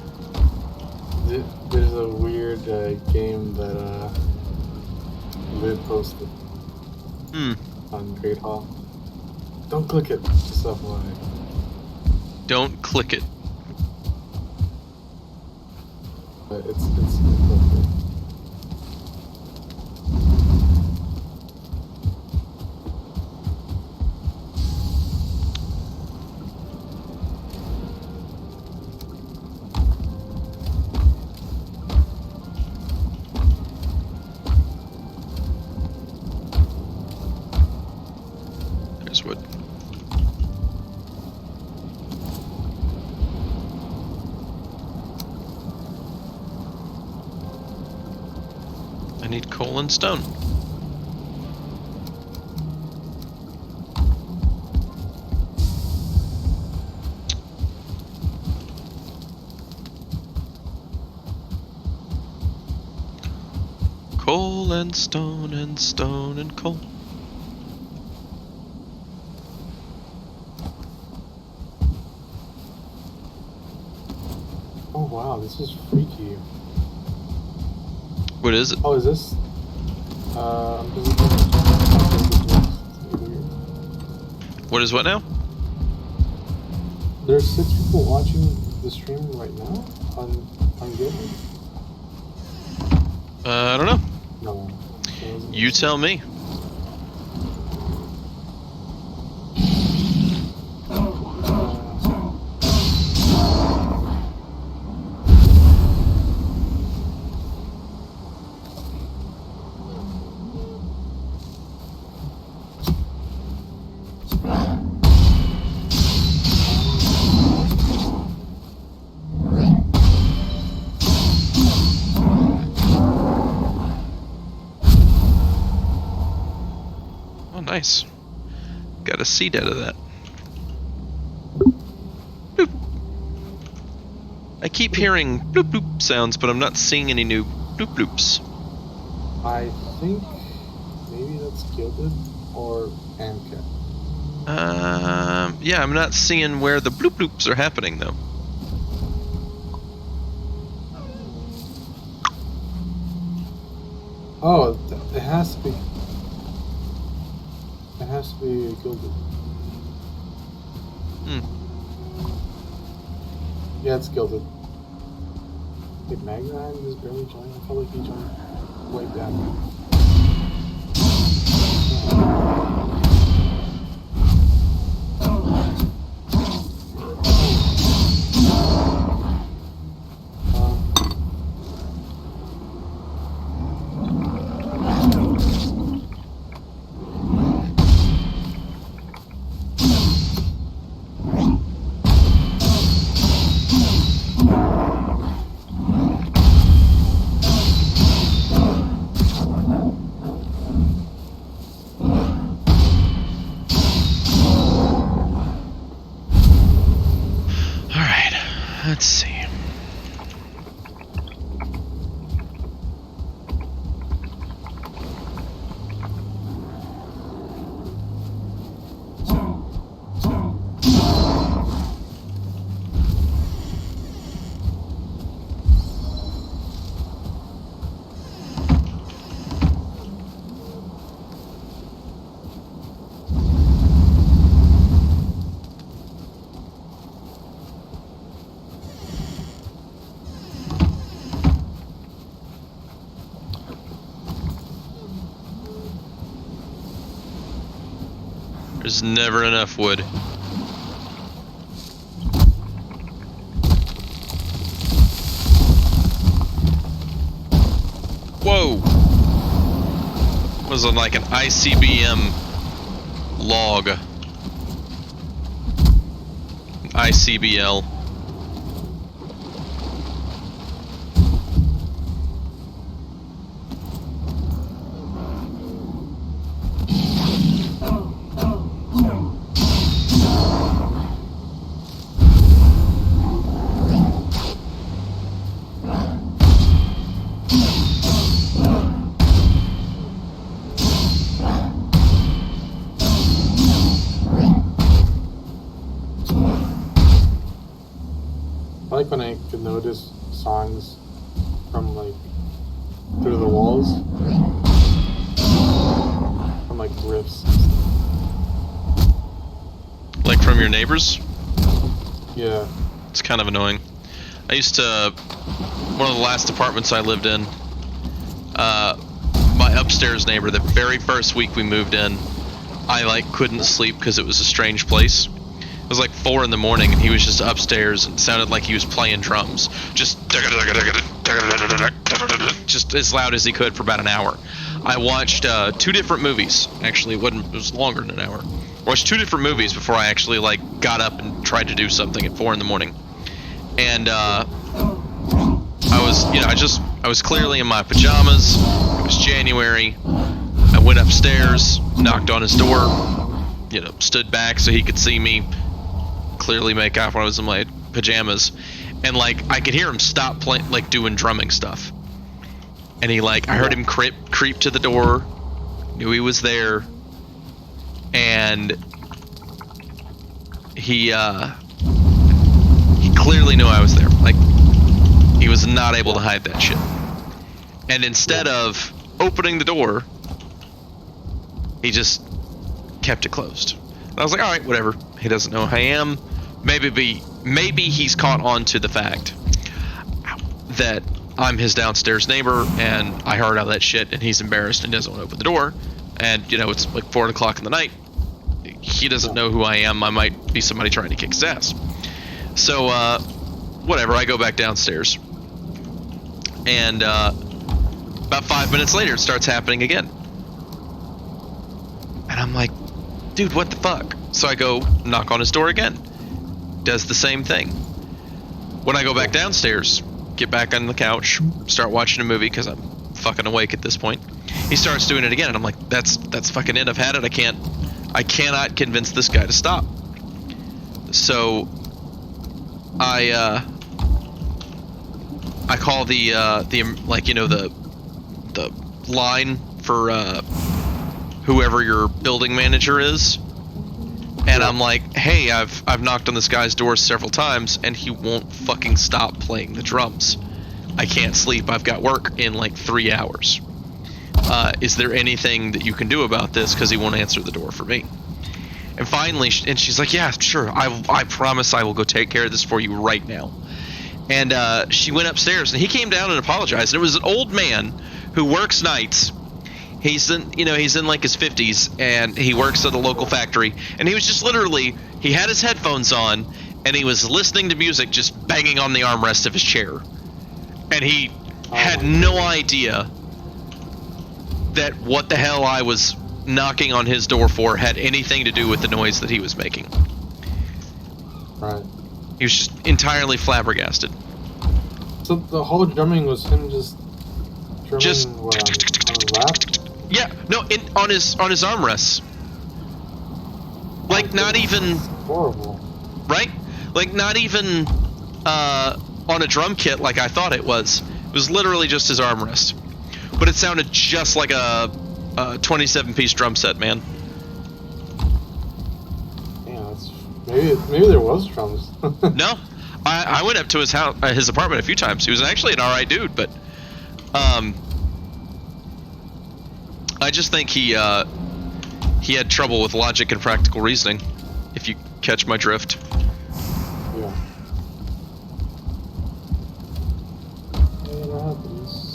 Speaker 7: There's a weird game that Lid posted on Great Hall. Don't click it, just FYI.
Speaker 1: Don't click it.
Speaker 7: It's inappropriate.
Speaker 1: There's wood. I need coal and stone. Coal and stone and stone and coal.
Speaker 7: Oh wow, this is freaky.
Speaker 1: What is it?
Speaker 7: Oh, is this? I'm busy.
Speaker 1: What is what now?
Speaker 7: There's 6 people watching the stream right now on Ungilded?
Speaker 1: I don't know.
Speaker 7: No. It wasn't.
Speaker 1: You tell me. Oh, nice. Got a seed out of that. Bloop. I keep hearing bloop bloop sounds, but I'm not seeing any new bloop bloops.
Speaker 7: I think maybe that's Gilded or Amcat.
Speaker 1: Yeah, I'm not seeing where the bloop bloops are happening though.
Speaker 7: Oh, it has to be. It has to be Gilded.
Speaker 1: Hmm.
Speaker 7: Yeah, it's Gilded. Did Magna just barely join? I felt like he joined way back.
Speaker 1: Alright, let's see. There's never enough wood. Whoa! Was it like an ICBM log? ICBL.
Speaker 7: I like when I could notice songs from like through the walls, from like riffs.
Speaker 1: Like from your neighbors?
Speaker 7: Yeah.
Speaker 1: It's kind of annoying. I used to, one of the last apartments I lived in, my upstairs neighbor, the very first week we moved in, I like couldn't sleep because it was a strange place. It was like 4 in the morning and he was just upstairs and it sounded like he was playing drums. Just as loud as he could for about an hour. I watched 2 different movies. Actually, it was longer than an hour. I watched 2 different movies before I actually like got up and tried to do something at 4 in the morning. And I was clearly in my pajamas. It was January. I went upstairs, knocked on his door, stood back so he could see me, clearly make out when I was in my pajamas, and like I could hear him stop playing, like doing drumming stuff. And I heard him creep to the door, knew he was there, and he clearly knew I was there. Like, he was not able to hide that shit. And instead of opening the door, he just kept it closed. And I was like, all right, whatever. He doesn't know who I am. Maybe he's caught on to the fact that I'm his downstairs neighbor, and I heard all that shit, and he's embarrassed and doesn't want to open the door. And, you know, it's like 4 o'clock in the night. He doesn't know who I am. I might be somebody trying to kick his ass. So, whatever, I go back downstairs. And, about 5 minutes later, it starts happening again. And I'm like, dude, what the fuck? So I go knock on his door again. Does the same thing. When I go back downstairs, get back on the couch, start watching a movie because I'm fucking awake at this point. He starts doing it again, and I'm like, that's fucking it. I've had it. I cannot convince this guy to stop. So I call the like, you know, the line for whoever your building manager is. And I'm like, hey, I've knocked on this guy's door several times, and he won't fucking stop playing the drums. I can't sleep. I've got work in like 3 hours. Is there anything that you can do about this? Because he won't answer the door for me. And finally, and she's like, yeah, sure. I promise I will go take care of this for you right now. And she went upstairs, and he came down and apologized. And it was an old man who works nights. He's in like his 50s, and he works at a local factory. And he was just literally, he had his headphones on, and he was listening to music, just banging on the armrest of his chair. And he had no idea that what the hell I was knocking on his door for had anything to do with the noise that he was making.
Speaker 7: Right.
Speaker 1: He was just entirely flabbergasted.
Speaker 7: So the whole drumming was him just drumming
Speaker 1: Just
Speaker 7: what, on his lap?
Speaker 1: yeah, no, on his armrests. Like not even
Speaker 7: Horrible.
Speaker 1: right? Like not even on a drum kit like I thought it was. It was literally just his armrest. But it sounded just like a 27-piece drum set, man.
Speaker 7: Yeah, that's maybe there was drums.
Speaker 1: No, I went up to his house, his apartment a few times. He was actually an alright dude, but I just think he had trouble with logic and practical reasoning. If you catch my drift.
Speaker 7: Yeah. Yeah, that happens.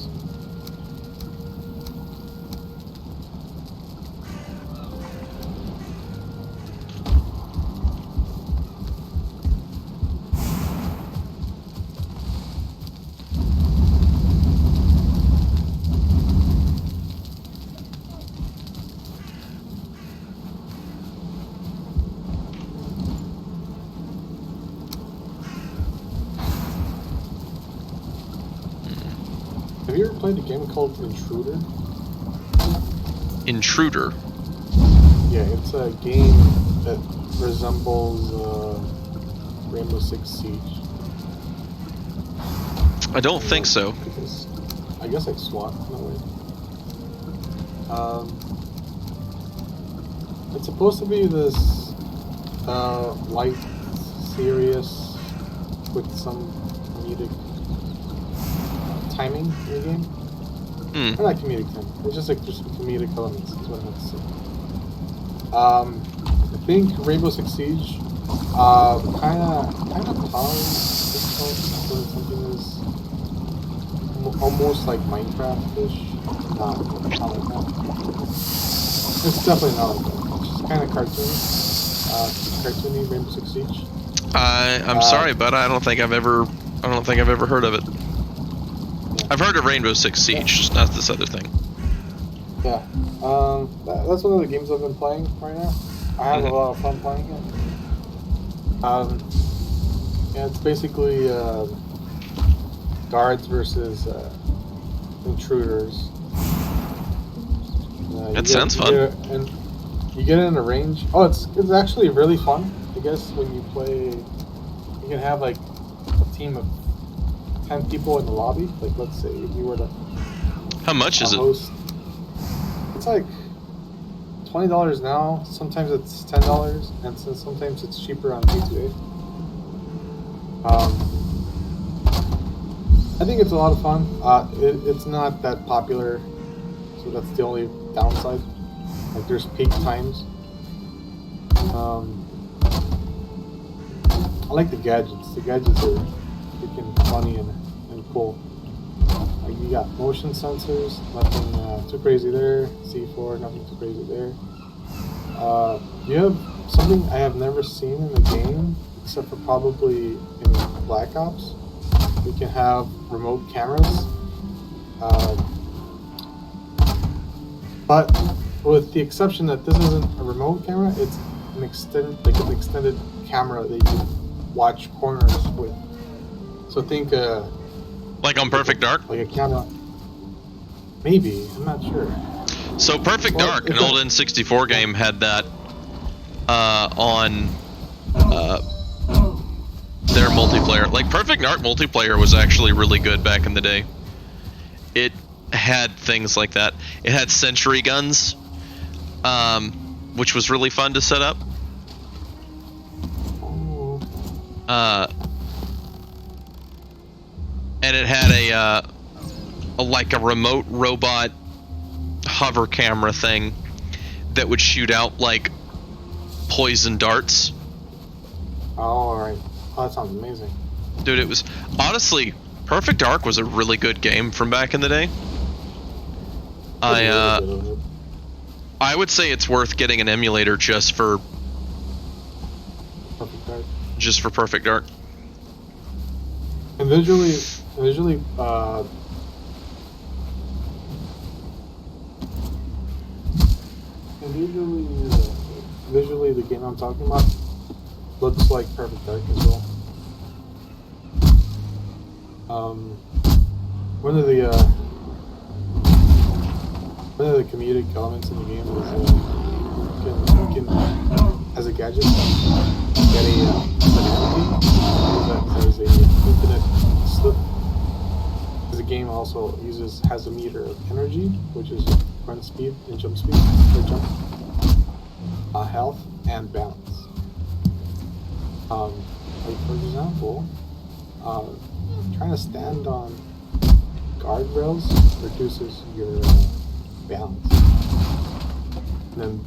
Speaker 7: Have you ever played a game called Intruder?
Speaker 1: Intruder.
Speaker 7: Yeah, it's a game that resembles Rainbow Six Siege.
Speaker 1: I don't think so.
Speaker 7: I guess like SWAT in a way. It's supposed to be this light, serious, with some comedic timing in the game. Or not comedic timing. It's just like just comedic elements is what I have to say. I think Rainbow Six Siege kind of powers itself for something that's almost like Minecraft-ish. Not like that. It's definitely not like that. It's just kind of cartoony. Cartoony Rainbow Six Siege.
Speaker 1: I'm sorry, but I don't think I've ever heard of it.
Speaker 7: Yeah.
Speaker 1: I've heard of Rainbow Six Siege, just not this other thing.
Speaker 7: Yeah. That's one of the games I've been playing right now. I have a lot of fun playing it. Yeah, it's basically guards versus intruders.
Speaker 1: That sounds fun.
Speaker 7: And you get in a range. Oh, it's actually really fun. I guess when you play, you can have like a team of 10 people in the lobby. Like, let's say if you were to
Speaker 1: How much is it?
Speaker 7: host, it's like $20 now. Sometimes it's $10, and so sometimes it's cheaper on G2A. I think it's a lot of fun. It's not that popular, so that's the only downside. Like, there's peak times. I like the gadgets. The gadgets are freaking funny and cool. You got motion sensors, nothing too crazy there. C4, nothing too crazy there. You have something I have never seen in the game, except for probably in Black Ops. You can have remote cameras, but with the exception that this isn't a remote camera, it's an extended camera that you can watch corners with. So think
Speaker 1: Like on Perfect Dark?
Speaker 7: like a camera. Maybe, I'm not sure.
Speaker 1: So Perfect
Speaker 7: Well,
Speaker 1: Dark, an
Speaker 7: it's a-
Speaker 1: old N64 game, had that on their multiplayer. Like Perfect Dark multiplayer was actually really good back in the day. It had things like that. It had sentry guns, which was really fun to set up. And it had a remote robot hover camera thing that would shoot out like poison darts.
Speaker 7: Oh, alright. Oh, that sounds amazing.
Speaker 1: Dude, it was honestly Perfect Dark was a really good game from back in the day. I would say it's worth getting an emulator just for
Speaker 7: Perfect Dark.
Speaker 1: Perfect Dark.
Speaker 7: And visually, visually, the game I'm talking about looks like Perfect Dark as well. One of the comedic elements in the game is you can as a gadget get a banana that is a infinite slip. The game also has a meter of energy, which is run speed and jump speed, or jump, health and balance. Like for example, trying to stand on guardrails reduces your balance, and then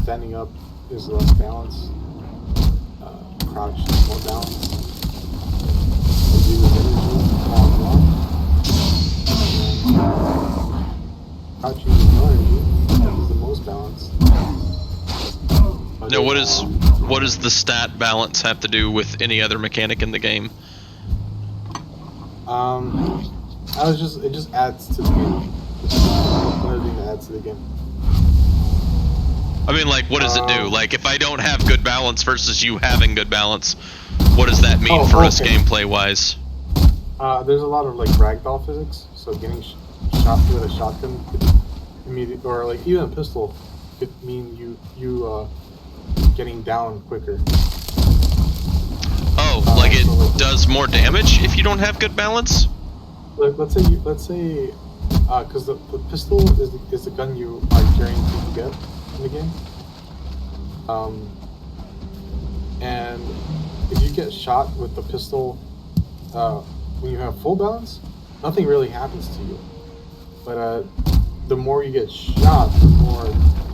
Speaker 7: standing up is less balance. Crouch is more balance. Crouching is no energy. That is the most balance.
Speaker 1: Now, what does the stat balance have to do with any other mechanic in the game?
Speaker 7: It just adds to the game. Another thing that adds to the game.
Speaker 1: I mean, like, what does it do? Like, if I don't have good balance versus you having good balance, what does that mean for us gameplay-wise?
Speaker 7: There's a lot of like ragdoll physics, so getting shot with a shotgun could immediately, or like even a pistol, could mean you getting down quicker.
Speaker 1: Oh, like it does more damage if you don't have good balance?
Speaker 7: Let's say, because the pistol is the gun you are guaranteed to get in the game. And if you get shot with the pistol, when you have full balance, nothing really happens to you. But the more you get shot, the more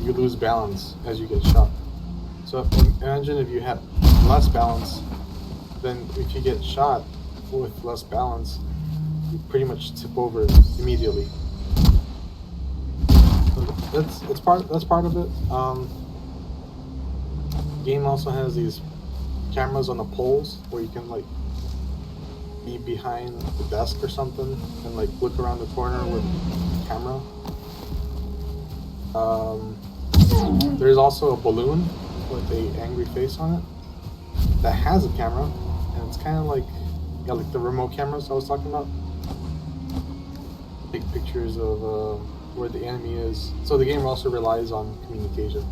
Speaker 7: you lose balance as you get shot. So imagine if you have less balance, then if you get shot with less balance, you pretty much tip over immediately. So that's part of it. Game also has these cameras on the poles where you can like be behind the desk or something and like look around the corner with the camera. There's also a balloon with a angry face on it that has a camera, and it's kind of like like the remote cameras I was talking about. Take pictures of where the enemy is. So the game also relies on communication,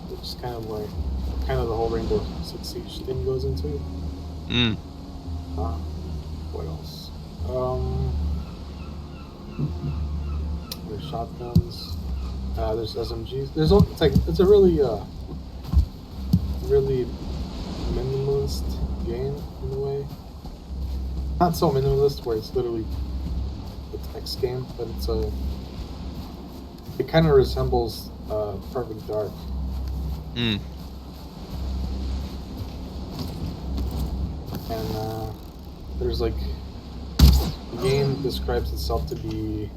Speaker 7: which is kind of the whole Rainbow Six Siege thing goes into. What else? There's shotguns. There's SMGs. It's a really minimalist game in a way. Not so minimalist where it's literally a text game, but it kind of resembles Perfect Dark. And there's like The game describes itself to be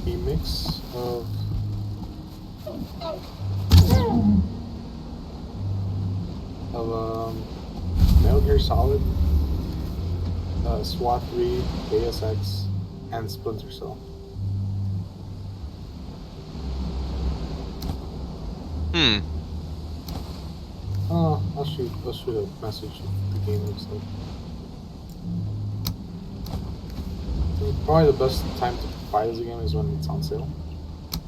Speaker 7: a mix of Metal Gear Solid, SWAT 3, Deus Ex, and Splinter Cell. I'll shoot a message if the game looks like. Probably the best time to buy this game is when it's on sale.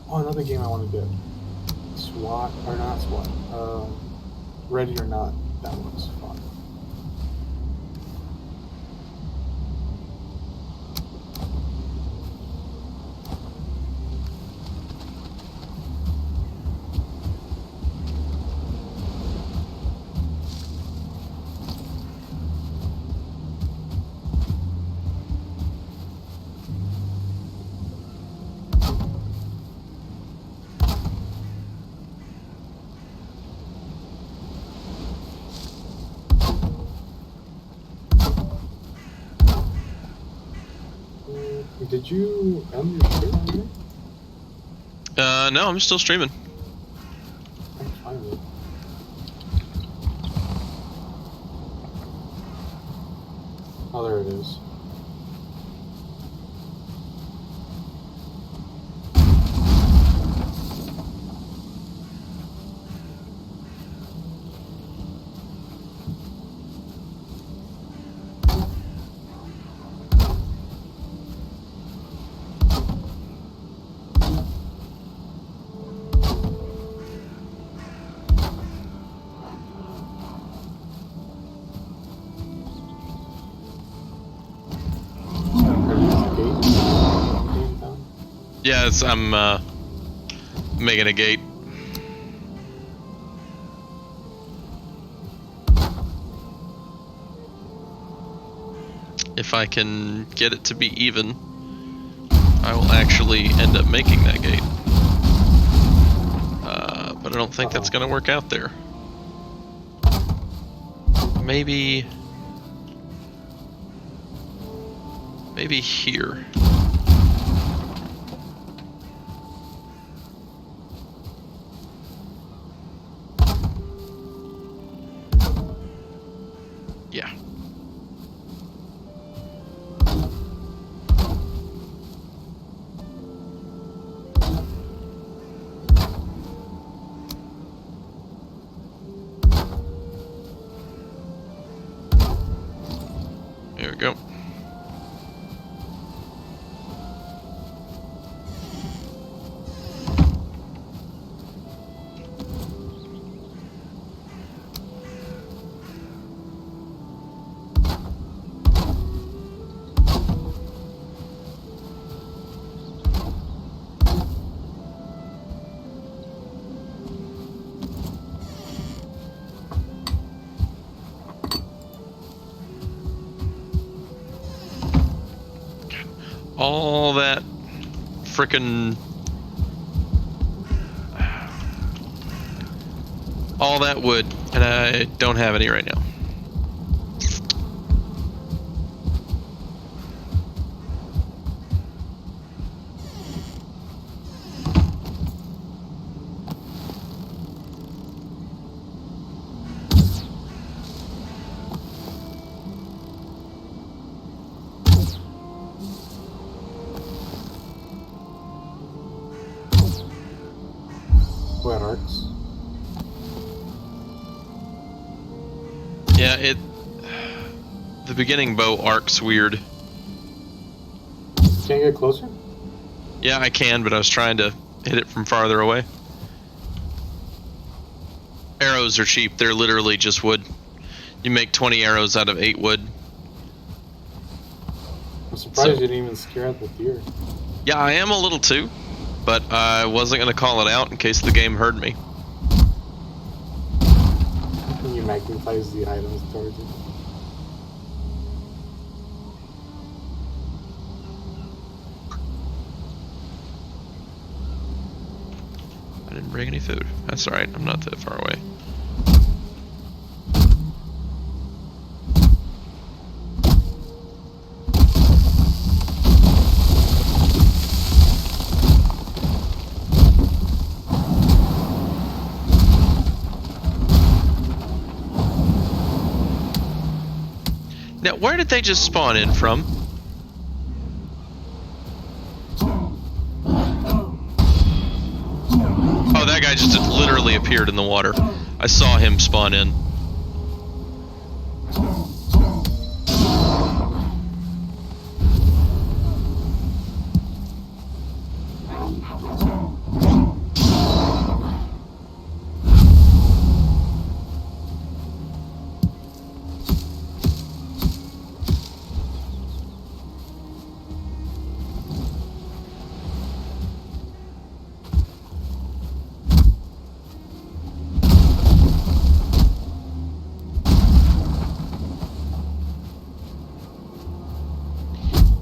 Speaker 7: Oh, another game I want to get. SWAT, or not SWAT. Ready or Not. That one's fun. Did you end your stream already?
Speaker 1: No, I'm still streaming.
Speaker 7: I can find it. Oh, there it is.
Speaker 1: Yeah, I'm making a gate. If I can get it to be even, I will actually end up making that gate. But I don't think that's gonna work out there. Maybe here. Yeah. There we go. All that frickin' all that wood, and I don't have any right now.
Speaker 7: Wet arcs.
Speaker 1: Yeah, the beginning bow arc's weird.
Speaker 7: Can't get closer?
Speaker 1: Yeah, I can, but I was trying to hit it from farther away. Arrows are cheap. They're literally just wood. You make 20 arrows out of 8 wood.
Speaker 7: I'm surprised you didn't even scare at the deer.
Speaker 1: Yeah, I am a little too, but I wasn't going to call it out in case the game heard me.
Speaker 7: You magnetize the items towards it.
Speaker 1: I didn't bring any food. That's alright, I'm not that far away. Now, where did they just spawn in from? Oh, that guy just literally appeared in the water. I saw him spawn in.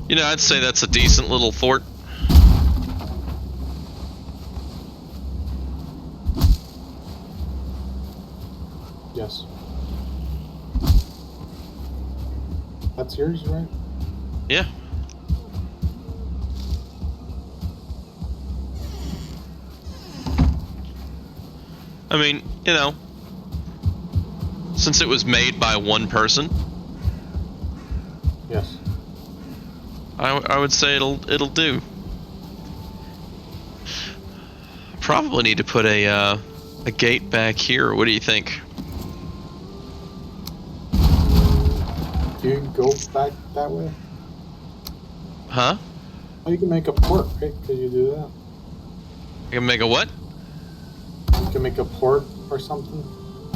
Speaker 1: You know, I'd say that's a decent little fort.
Speaker 7: Yes. That's yours, right?
Speaker 1: Yeah. I mean, you know, since it was made by one person,
Speaker 7: Yes.
Speaker 1: I would say it'll do. Probably need to put a gate back here. What do you think?
Speaker 7: Do you go back that way?
Speaker 1: Huh?
Speaker 7: Oh, you can make a port, right? Could you do that?
Speaker 1: I can make a what?
Speaker 7: You can make a port or something?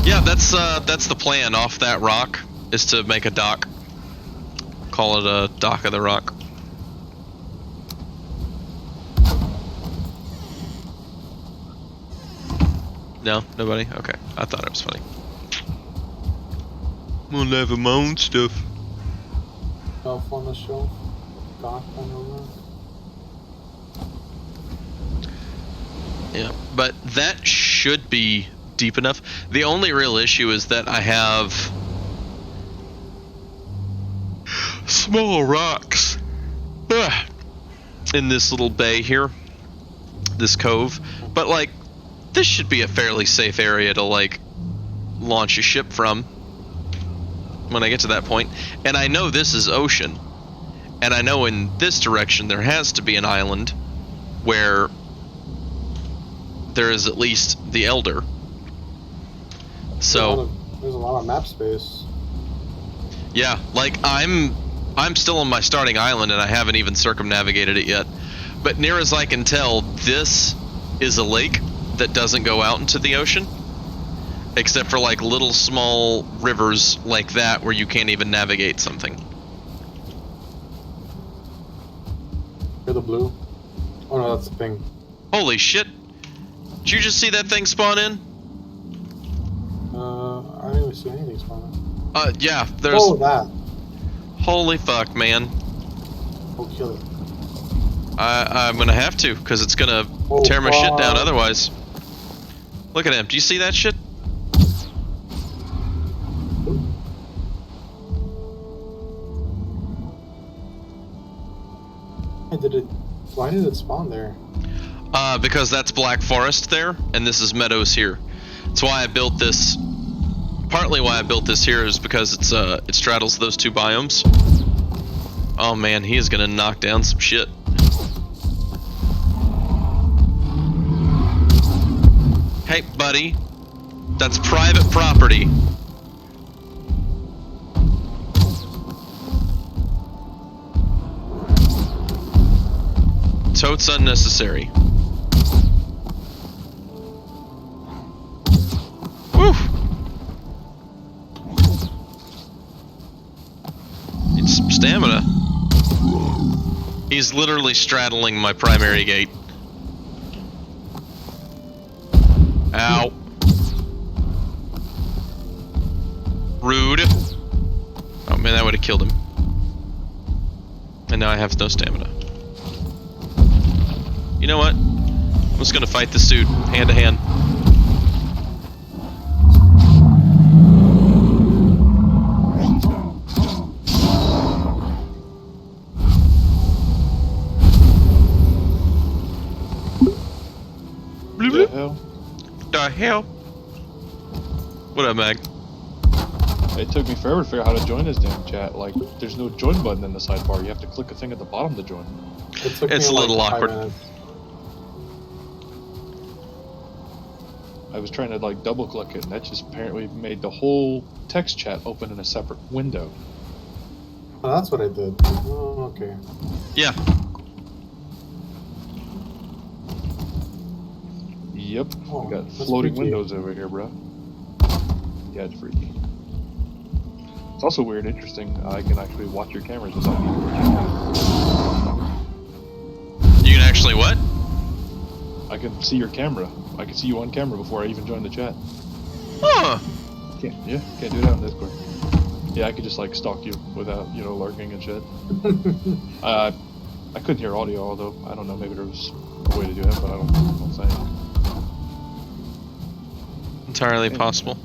Speaker 1: Yeah, that's the plan. Off that rock is to make a dock. Call it a dock of the rock. No, nobody. Okay, I thought it was funny. I'm gonna have my own stuff.
Speaker 7: Shelf on the shelf. Dock on the rock.
Speaker 1: Yeah, but that should be deep enough. The only real issue is that I have small rocks in this little bay here, this cove. But like, this should be a fairly safe area to like launch a ship from when I get to that point. And I know this is ocean, and I know in this direction there has to be an island where there is at least the Elder. So
Speaker 7: there's a lot of map space.
Speaker 1: yeah, like I'm still on my starting island and I haven't even circumnavigated it yet. But near as I can tell, this is a lake that doesn't go out into the ocean, except for like little small rivers like that where you can't even navigate something.
Speaker 7: You're the blue. Oh no, that's the pink.
Speaker 1: Holy shit! Did you just see that thing spawn in?
Speaker 7: I didn't even see anything spawning.
Speaker 1: Yeah, there's...
Speaker 7: Oh, that.
Speaker 1: Holy fuck, man.
Speaker 7: Oh, kill it.
Speaker 1: I'm gonna have to, because it's gonna tear my shit down otherwise. Look at him. Do you see that shit?
Speaker 7: Why did it spawn there?
Speaker 1: Because that's Black Forest there, and this is Meadows here. That's why I built this. Partly why I built this here is because it straddles those two biomes. Oh man, he is gonna knock down some shit. Hey, buddy. That's private property. Totes unnecessary. Woo! It's stamina. He's literally straddling my primary gate. Ow. Rude. Oh man, that would have killed him. And now I have no stamina. You know what? I'm just gonna fight this dude, hand to hand. Bloop, bloop.
Speaker 5: hell?
Speaker 1: The hell? What up, Mag?
Speaker 5: It took me forever to figure out how to join this damn chat. Like, there's no join button in the sidebar. You have to click a thing at the bottom to join.
Speaker 7: It took
Speaker 1: It's
Speaker 7: me
Speaker 1: a little
Speaker 7: like 5
Speaker 1: awkward.
Speaker 7: minutes.
Speaker 5: I was trying to like double click it, and that just apparently made the whole text chat open in a separate window.
Speaker 7: Oh, that's what I did. Oh, okay.
Speaker 1: Yeah.
Speaker 5: Yep,
Speaker 7: Oh,
Speaker 5: we got
Speaker 7: that's
Speaker 5: floating
Speaker 7: freaky.
Speaker 5: windows over here, bro. Yeah, it's freaky. It's also weird, interesting. I can actually watch your cameras without needing to
Speaker 1: You can actually what?
Speaker 5: I can see your camera. I can see you on camera before I even join the chat.
Speaker 1: Huh.
Speaker 5: Can't do that on Discord. Yeah, I could just like stalk you without, you know, lurking and shit. I couldn't hear audio, although I don't know, maybe there was a way to do it, but I don't think.
Speaker 1: Entirely
Speaker 5: Yeah.
Speaker 1: possible.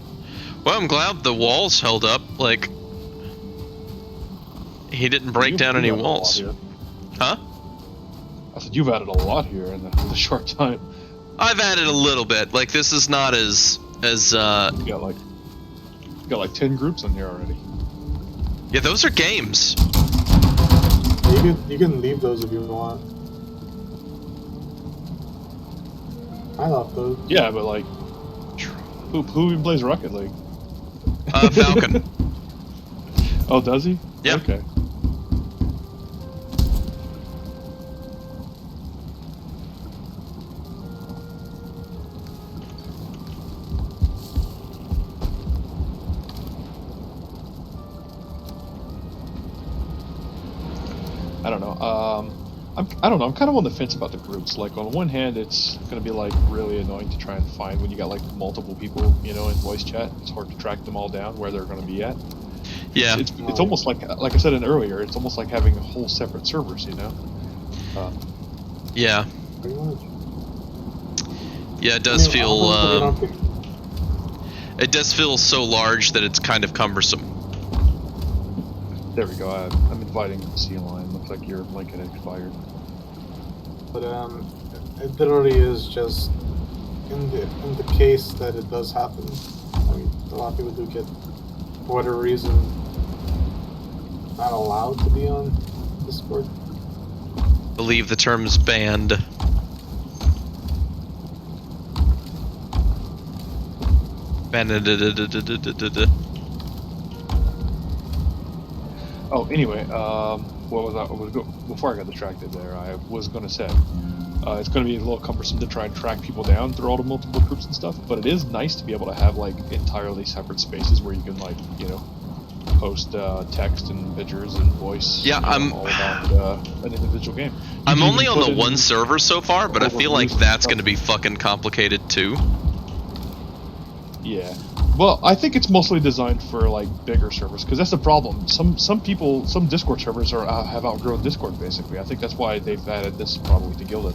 Speaker 1: Well, I'm glad the walls held up. Like, he didn't break down any
Speaker 5: You've added a lot
Speaker 1: walls.
Speaker 5: here.
Speaker 1: Huh?
Speaker 5: I said you've added a lot here in the short time.
Speaker 1: I've added a little bit. Like, this is not as
Speaker 5: You got like 10 groups in here already.
Speaker 1: yeah, those are games.
Speaker 7: You can leave those if you want. I love those.
Speaker 5: Yeah, but like, who even plays Rocket League?
Speaker 1: Falcon.
Speaker 5: Oh, does he?
Speaker 1: Yeah.
Speaker 5: Okay. I don't know. I don't know. I'm kind of on the fence about the groups. Like, on one hand, it's going to be like really annoying to try and find when you got like multiple people, you know, in voice chat. It's hard to track them all down where they're going to be at.
Speaker 1: Yeah.
Speaker 5: It's almost like I said earlier. It's almost like having a whole separate servers, you know.
Speaker 1: Yeah.
Speaker 7: Pretty much.
Speaker 1: Yeah, it does feel.
Speaker 7: honestly, I don't think-
Speaker 1: It does feel so large that it's kind of cumbersome.
Speaker 5: There we go. I'm inviting Sea Lion. Looks like your link had expired.
Speaker 7: But it literally is just in the case that it does happen. I mean, a lot of people do get, for whatever reason, not allowed to be on Discord.
Speaker 1: Believe the term's banned. Banned.
Speaker 5: Oh, anyway, what was I? Before I got distracted there, I was going to say it's going to be a little cumbersome to try and track people down through all the multiple groups and stuff. But it is nice to be able to have like entirely separate spaces where you can like, you know, post text and pictures and voice.
Speaker 1: Yeah,
Speaker 5: you know,
Speaker 1: I'm-
Speaker 5: all about an individual game. You
Speaker 1: I'm
Speaker 5: can
Speaker 1: only
Speaker 5: even
Speaker 1: on
Speaker 5: put
Speaker 1: the
Speaker 5: in-
Speaker 1: one server so far, but I feel like
Speaker 5: overviews and
Speaker 1: that's
Speaker 5: stuff.
Speaker 1: going to be fucking complicated too.
Speaker 5: Yeah. Well, I think it's mostly designed for like bigger servers because that's the problem. Some Discord servers have outgrown Discord basically. I think that's why they've added this probably to Gilded.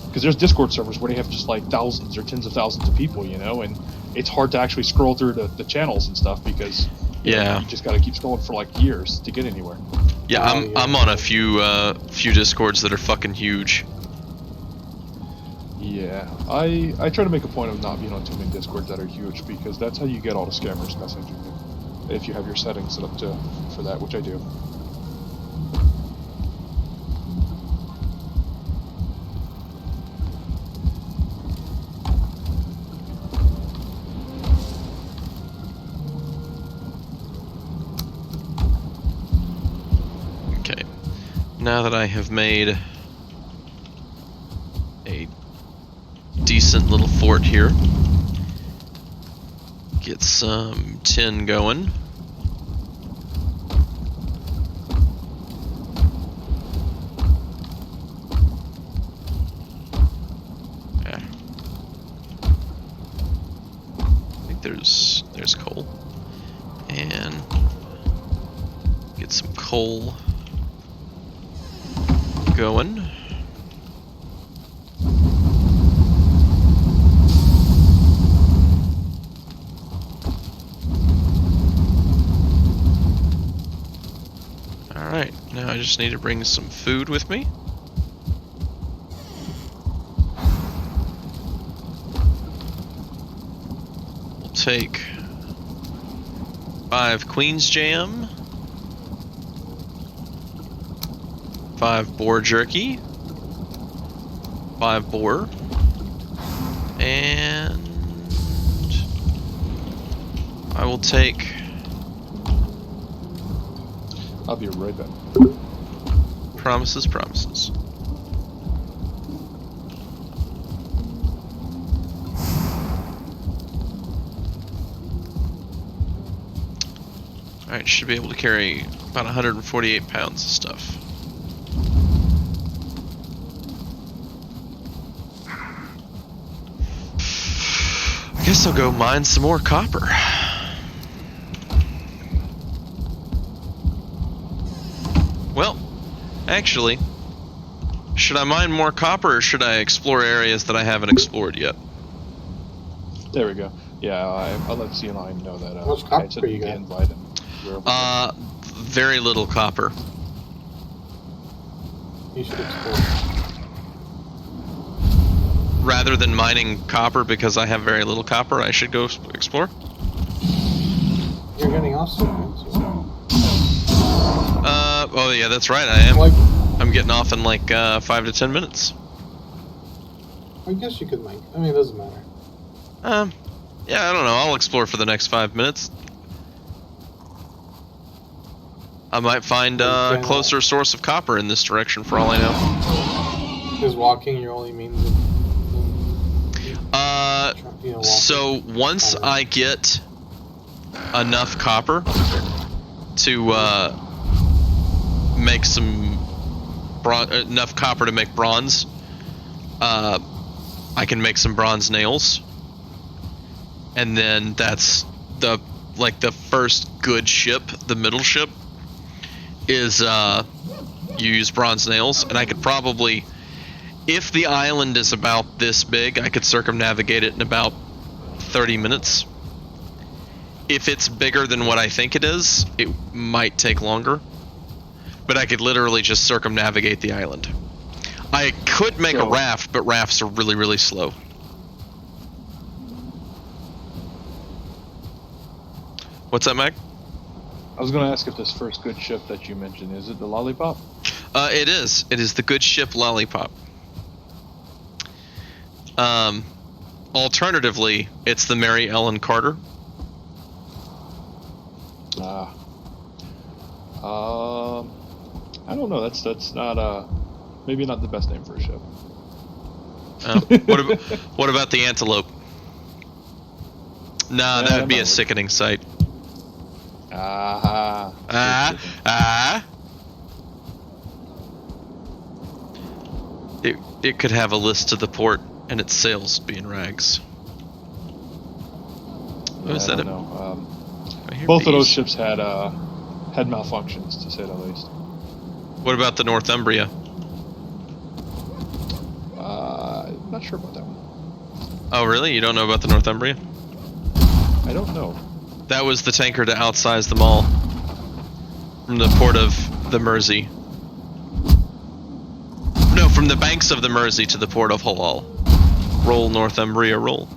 Speaker 5: Because there's Discord servers where they have just like thousands or tens of thousands of people, you know, and it's hard to actually scroll through the channels and stuff because you know,
Speaker 1: Yeah.
Speaker 5: you just got to keep scrolling for like years to get anywhere.
Speaker 1: Yeah,
Speaker 7: Oh, yeah.
Speaker 1: I'm on a few Discords that are fucking huge.
Speaker 5: Yeah, I try to make a point of not being on too many Discords that are huge because that's how you get all the scammers messaging you. If you have your settings set up for that, which I do.
Speaker 1: Okay. Now that I have made a decent little fort here, get some tin going. Yeah. I think there's coal. And get some coal going. Alright, now I just need to bring some food with me. We'll take 5 Queen's Jam. 5 boar jerky. 5 boar. And I will take...
Speaker 5: I'll be right back.
Speaker 1: Promises, promises. Alright, should be able to carry about 148 pounds of stuff. I guess I'll go mine some more copper. Well, actually, should I mine more copper or should I explore areas that I haven't explored yet?
Speaker 5: There we go. Yeah, I'll let C9 know that.
Speaker 7: How much
Speaker 5: I
Speaker 7: copper
Speaker 5: sent
Speaker 7: you
Speaker 5: the
Speaker 7: got?
Speaker 5: invite and we're open.
Speaker 1: Very little copper.
Speaker 7: You should explore.
Speaker 1: Rather than mining copper because I have very little copper, I should go explore?
Speaker 7: You're getting off soon, right?
Speaker 1: Oh yeah, that's right, I am.
Speaker 7: Like,
Speaker 1: I'm getting off in like 5 to 10 minutes.
Speaker 7: I guess you could make. I mean, it doesn't matter.
Speaker 1: Yeah, I don't know, I'll explore for the next 5 minutes. I might find a closer source of copper in this direction for all I know.
Speaker 7: Is walking your only means of, walking?
Speaker 1: So once I get enough copper to make some enough copper to make bronze, I can make some bronze nails, and then that's the first good ship. The middle ship is you use bronze nails, and I could probably, if the island is about this big, I could circumnavigate it in about 30 minutes. If it's bigger than what I think it is, it might take longer. But I could literally just circumnavigate the island. I could make a raft, but rafts are really, really slow. What's that, Mag?
Speaker 5: I was going to ask if this first good ship that you mentioned, is it the Lollipop?
Speaker 1: It is. It is the good ship Lollipop. Alternatively, it's the Mary Ellen Carter.
Speaker 5: I don't know. That's not maybe not the best name for a ship.
Speaker 1: What about the Antelope? Nah, that would be a sickening sight. It could have a list to the port, and its sails would be in rags.
Speaker 5: Yeah,
Speaker 1: Is that
Speaker 5: I don't know. Both of those ships had malfunctions, to say the least.
Speaker 1: What about the Northumbria?
Speaker 5: Not sure about that one.
Speaker 1: Oh, really? You don't know about the Northumbria?
Speaker 5: I don't know.
Speaker 1: That was the tanker to outsize them all from the port of the Mersey. No, from the banks of the Mersey to the port of Hull. Roll, Northumbria, roll.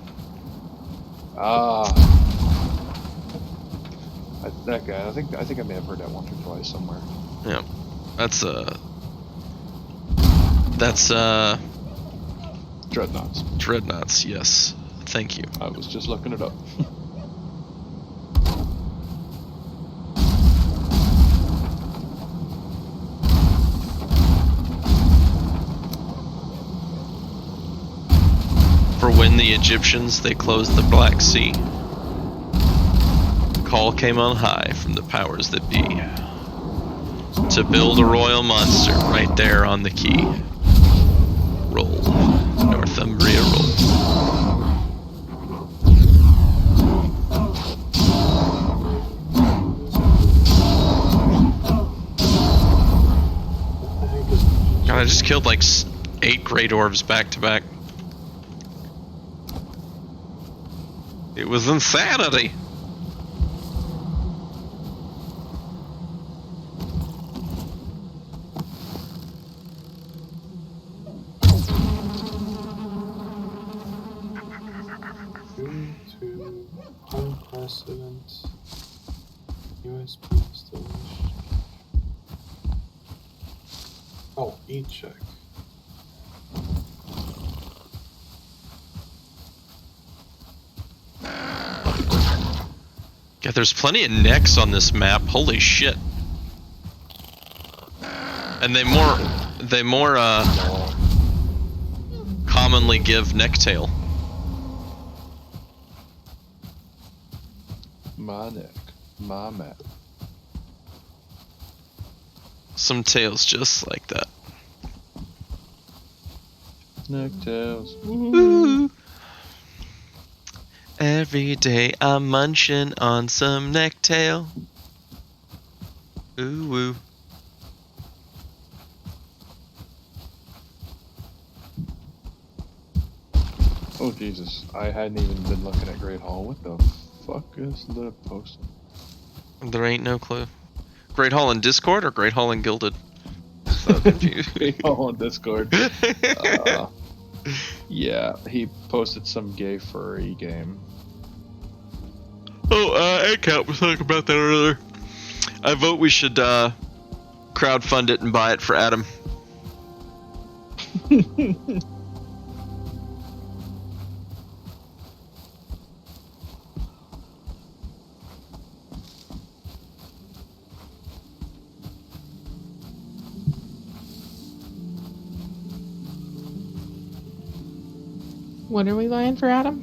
Speaker 5: That guy. I think I may have heard that once or twice somewhere.
Speaker 1: Yeah, that's
Speaker 5: Dreadnoughts.
Speaker 1: Dreadnoughts. Yes, thank you.
Speaker 5: I was just looking it up.
Speaker 1: For when the Egyptians they closed the Black Sea, call came on high from the powers that be to build a royal monster right there on the quay. Roll, Northumbria, roll. God, I just killed like 8 Great Orbs back to back. It was insanity.
Speaker 7: To unprecedent. Oh, e-check.
Speaker 1: Yeah, there's plenty of necks on this map. Holy shit. And they more commonly give necktail.
Speaker 5: My neck. My map.
Speaker 1: Some tails just like that.
Speaker 5: Necktails.
Speaker 1: Ooh. Every day I'm munching on some necktail. Ooh woo.
Speaker 5: Oh Jesus! I hadn't even been looking at Great Hall. What the fuck is the post?
Speaker 1: There ain't no clue. Great Hall in Discord or Great Hall in Gilded? So confused.
Speaker 5: Great Hall on Discord. Yeah, he posted some gay furry game.
Speaker 1: Oh, ACAP was talking about that earlier. I vote we should crowdfund it and buy it for Adam.
Speaker 8: What are we buying for Adam?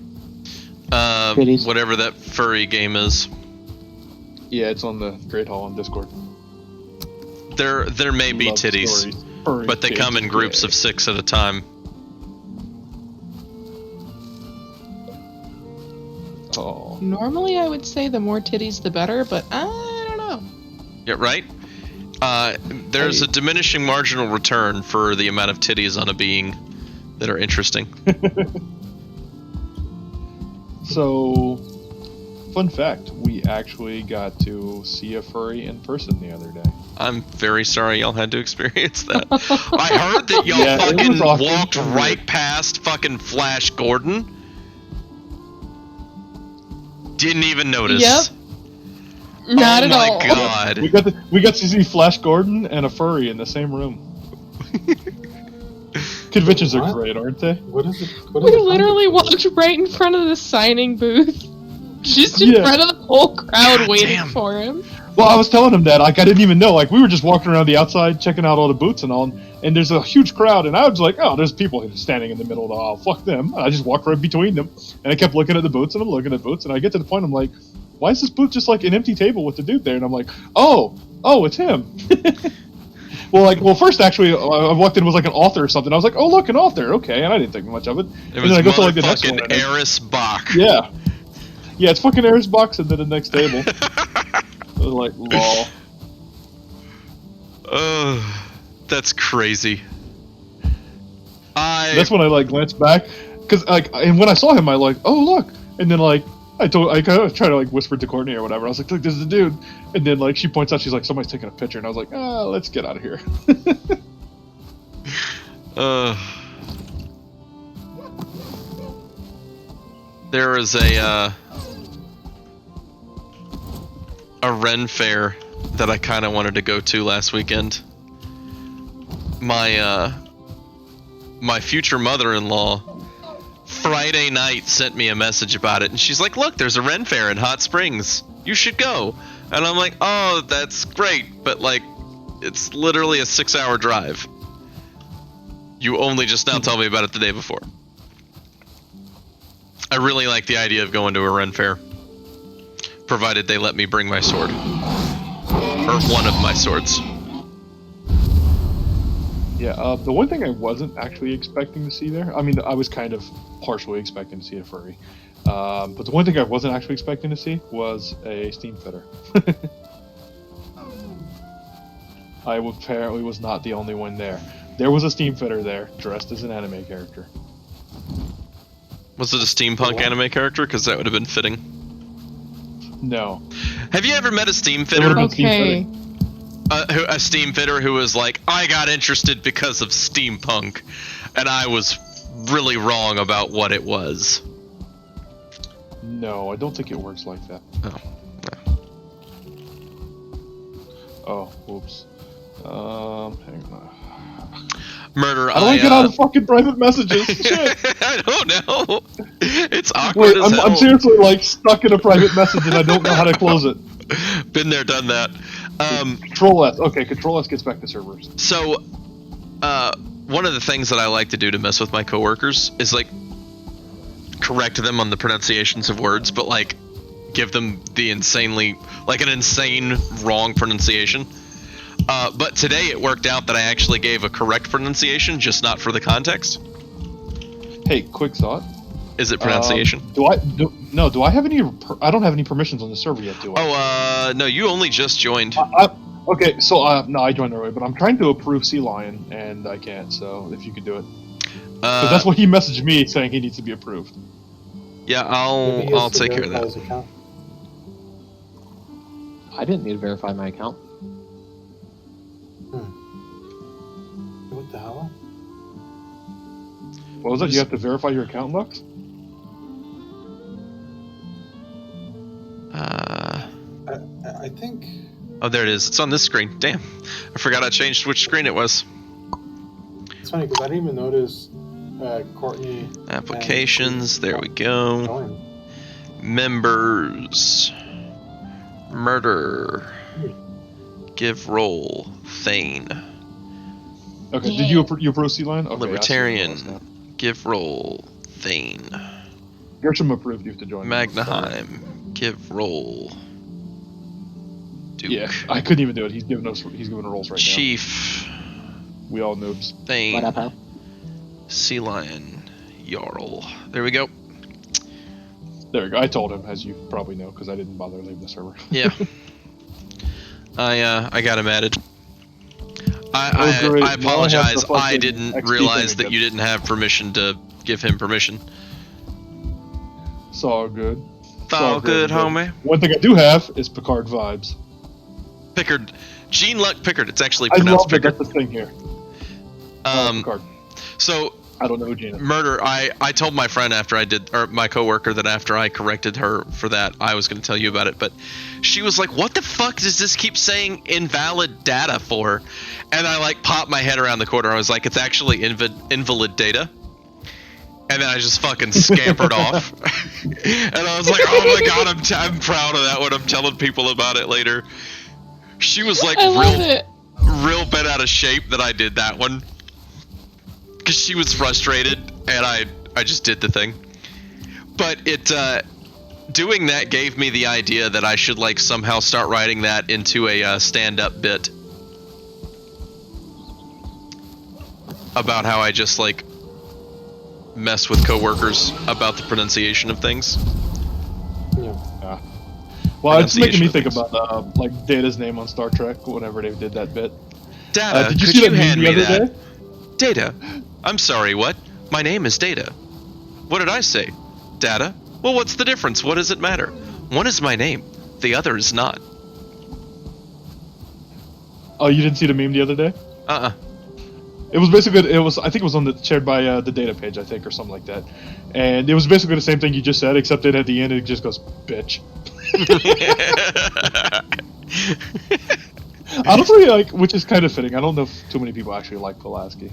Speaker 9: Goodies.
Speaker 1: Whatever that furry game is.
Speaker 5: Yeah, it's on the Great Hall on Discord.
Speaker 1: There may be
Speaker 5: Love
Speaker 1: titties,
Speaker 5: stories. Furry
Speaker 1: but they
Speaker 5: kids,
Speaker 1: come in groups
Speaker 5: yeah.
Speaker 1: of 6 at a time.
Speaker 5: Oh.
Speaker 8: Normally, I would say the more titties, the better, but I don't know.
Speaker 1: Yeah, right? There's a diminishing marginal return for the amount of titties on a being that are interesting.
Speaker 5: So, fun fact, we actually got to see a furry in person the other day.
Speaker 1: I'm very sorry y'all had to experience that. I heard that y'all
Speaker 5: Yeah, it
Speaker 1: fucking
Speaker 5: was awesome.
Speaker 1: walked right past fucking Flash Gordon. Didn't even notice.
Speaker 8: Yep. Not
Speaker 1: oh
Speaker 8: at
Speaker 1: my
Speaker 8: all.
Speaker 1: god.
Speaker 5: We got to see Flash Gordon and a furry in the same room. Conventions are
Speaker 7: What?
Speaker 5: great, aren't they?
Speaker 7: What is it? What
Speaker 8: We
Speaker 7: is it
Speaker 8: literally
Speaker 7: called?
Speaker 8: walked right in front of the signing booth. Just in
Speaker 5: Yeah.
Speaker 8: front of the whole crowd
Speaker 1: God
Speaker 8: waiting
Speaker 1: damn.
Speaker 8: for him.
Speaker 5: Well, I was telling him that, like, I didn't even know. Like, we were just walking around the outside, checking out all the booths and all, and there's a huge crowd, and I was like, oh, there's people standing in the middle of the aisle. Fuck them. And I just walked right between them, and I kept looking at the booths, and I'm looking at booths, and I get to the point, I'm like, why is this booth just like an empty table with the dude there? And I'm like, oh, it's him. Well, first, actually, I walked in, it was like an author or something. I was like, oh, look, an author. Okay, and I didn't think much of it.
Speaker 1: It
Speaker 5: And
Speaker 1: was
Speaker 5: then I go to, like, the next one.
Speaker 1: motherfucking
Speaker 5: and I-
Speaker 1: Eris Bach.
Speaker 5: Yeah. Yeah, it's fucking Eris Box and then the next table. I was like, lol.
Speaker 1: That's crazy.
Speaker 5: That's when I like glanced back, cause like, and when I saw him, I like, oh look, and then like, I kind of tried to like whisper to Courtney or whatever. I was like, look, this is the dude, and then like she points out, she's like, somebody's taking a picture, and I was like, let's get out of here.
Speaker 1: There was a Ren fair that I kind of wanted to go to last weekend. My future mother-in-law Friday night sent me a message about it, and she's like, look, there's a Ren fair in Hot Springs, you should go. And I'm like, oh, that's great, but like, it's literally a 6-hour drive. You only just now told me about it the day before. I really like the idea of going to a Ren fair, provided they let me bring my sword. Or one of my swords.
Speaker 5: Yeah, the one thing I wasn't actually expecting to see there, I mean, I was kind of partially expecting to see a furry, but the one thing I wasn't actually expecting to see was a steam fitter. I apparently was not the only one there. There was a steam fitter there, dressed as an anime character.
Speaker 1: Was it a steampunk anime character? Because that would have been fitting.
Speaker 5: No.
Speaker 1: Have you ever met a steam
Speaker 5: It
Speaker 1: fitter?
Speaker 5: would've been
Speaker 8: Okay.
Speaker 1: A steam fitter who was like, I got interested because of steampunk, and I was really wrong about what it was.
Speaker 5: No, I don't think it works like that.
Speaker 1: Oh.
Speaker 5: Oh, whoops. Hang on.
Speaker 1: Murder.
Speaker 5: How do I get out of fucking private messages? Shit.
Speaker 1: I don't know. It's awkward
Speaker 5: Wait,
Speaker 1: as hell.
Speaker 5: I'm seriously like stuck in a private message and I don't know how to close it.
Speaker 1: Been there, done that.
Speaker 5: Control S. Okay, Control S gets back to servers.
Speaker 1: So, one of the things that I like to do to mess with my coworkers is like correct them on the pronunciations of words, but like give them the an insane wrong pronunciation. But today it worked out that I actually gave a correct pronunciation, just not for the context.
Speaker 5: Hey, quick thought.
Speaker 1: Is it pronunciation?
Speaker 5: Do I have any? I don't have any permissions on the server yet, do I?
Speaker 1: No, you only just joined.
Speaker 5: Okay, so no, I joined early, but I'm trying to approve Sea Lion and I can't. So if you could do it, because that's what he messaged me saying he needs to be approved.
Speaker 1: Yeah, I'll take care of that.
Speaker 9: I didn't need to verify my account.
Speaker 7: What the hell?
Speaker 5: What was it? You have to verify your account, Lux?
Speaker 7: I think.
Speaker 1: Oh, there it is. It's on this screen. Damn, I forgot I changed which screen it was.
Speaker 7: It's funny because I didn't even notice Courtney.
Speaker 1: Applications. There we go.
Speaker 7: Joined.
Speaker 1: Members. Murder. Give role. Thane.
Speaker 5: Okay, did you approve Sea Lion? Okay,
Speaker 1: Libertarian. Give role. Thane.
Speaker 5: Gershom approved you to join.
Speaker 1: Magnaheim. Give role. Duke.
Speaker 5: Yeah, I couldn't even do it. He's giving roles right
Speaker 1: Chief.
Speaker 5: now. We all noobs.
Speaker 1: Thane.
Speaker 9: What up, pal?
Speaker 1: Sea Lion. Jarl. There we go.
Speaker 5: There you go. I told him, as you probably know, because I didn't bother leaving the server.
Speaker 1: Yeah. I got him added. I apologize. I didn't realize that you didn't have permission to give him permission.
Speaker 5: It's all good.
Speaker 1: It's all good, homie.
Speaker 5: One thing I do have is Picard vibes.
Speaker 1: Pickard. Gene Luck Pickard. It's actually
Speaker 5: I
Speaker 1: pronounced
Speaker 5: love that.
Speaker 1: Pickard.
Speaker 5: That's the thing here. Picard.
Speaker 1: So,
Speaker 5: I don't know who Gene is.
Speaker 1: Murder, I told my friend after I did, or my coworker, that after I corrected her for that, I was going to tell you about it, but she was like, what the fuck does this keep saying invalid data for? And I like popped my head around the corner. I was like, it's actually invalid data. And then I just fucking scampered off. And I was like, oh my god, I'm proud of that when I'm telling people about it later. She was like real bent out of shape that I did that one. Because she was frustrated, and I just did the thing. But doing that gave me the idea that I should like somehow start writing that into a stand-up bit about how I just like mess with coworkers about the pronunciation of things.
Speaker 7: Yeah.
Speaker 5: Well, it's making me think about like Data's name on Star Trek whenever they did that bit.
Speaker 1: Data,
Speaker 5: did you
Speaker 1: could
Speaker 5: see
Speaker 1: you
Speaker 5: that
Speaker 1: hand
Speaker 5: meme
Speaker 1: me
Speaker 5: the other
Speaker 1: that?
Speaker 5: day?
Speaker 1: Data. I'm sorry, what? My name is Data. What did I say? Data? Well, what's the difference? What does it matter? One is my name. The other is not.
Speaker 5: Oh, you didn't see the meme the other day?
Speaker 1: Uh-uh.
Speaker 5: It was basically, I think it was shared by the Data page, I think, or something like that. And it was basically the same thing you just said, except that at the end it just goes, bitch. Honestly, like, which is kind of fitting. I don't know if too many people actually like Pulaski.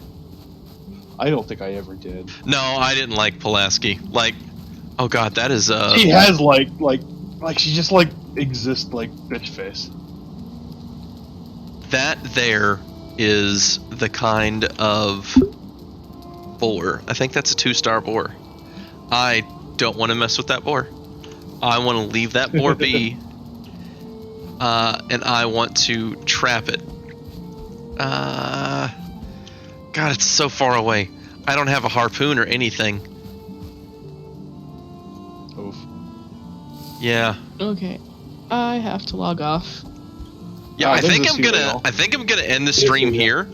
Speaker 5: I don't think I ever did.
Speaker 1: No, I didn't like Pulaski. Like, oh god, that is
Speaker 5: She has like she just like exists like bitch face.
Speaker 1: That there is the kind of boar. I think that's a 2-star boar. I don't want to mess with that boar. I want to leave that boar be. And I want to trap it. God, it's so far away. I don't have a harpoon or anything.
Speaker 5: Oof.
Speaker 1: Yeah.
Speaker 8: Okay. I have to log off.
Speaker 1: Yeah, I think I'm
Speaker 5: serial.
Speaker 1: gonna end the stream here.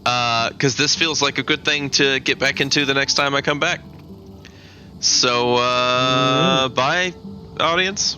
Speaker 1: Cause this feels like a good thing to get back into the next time I come back. So bye, audience.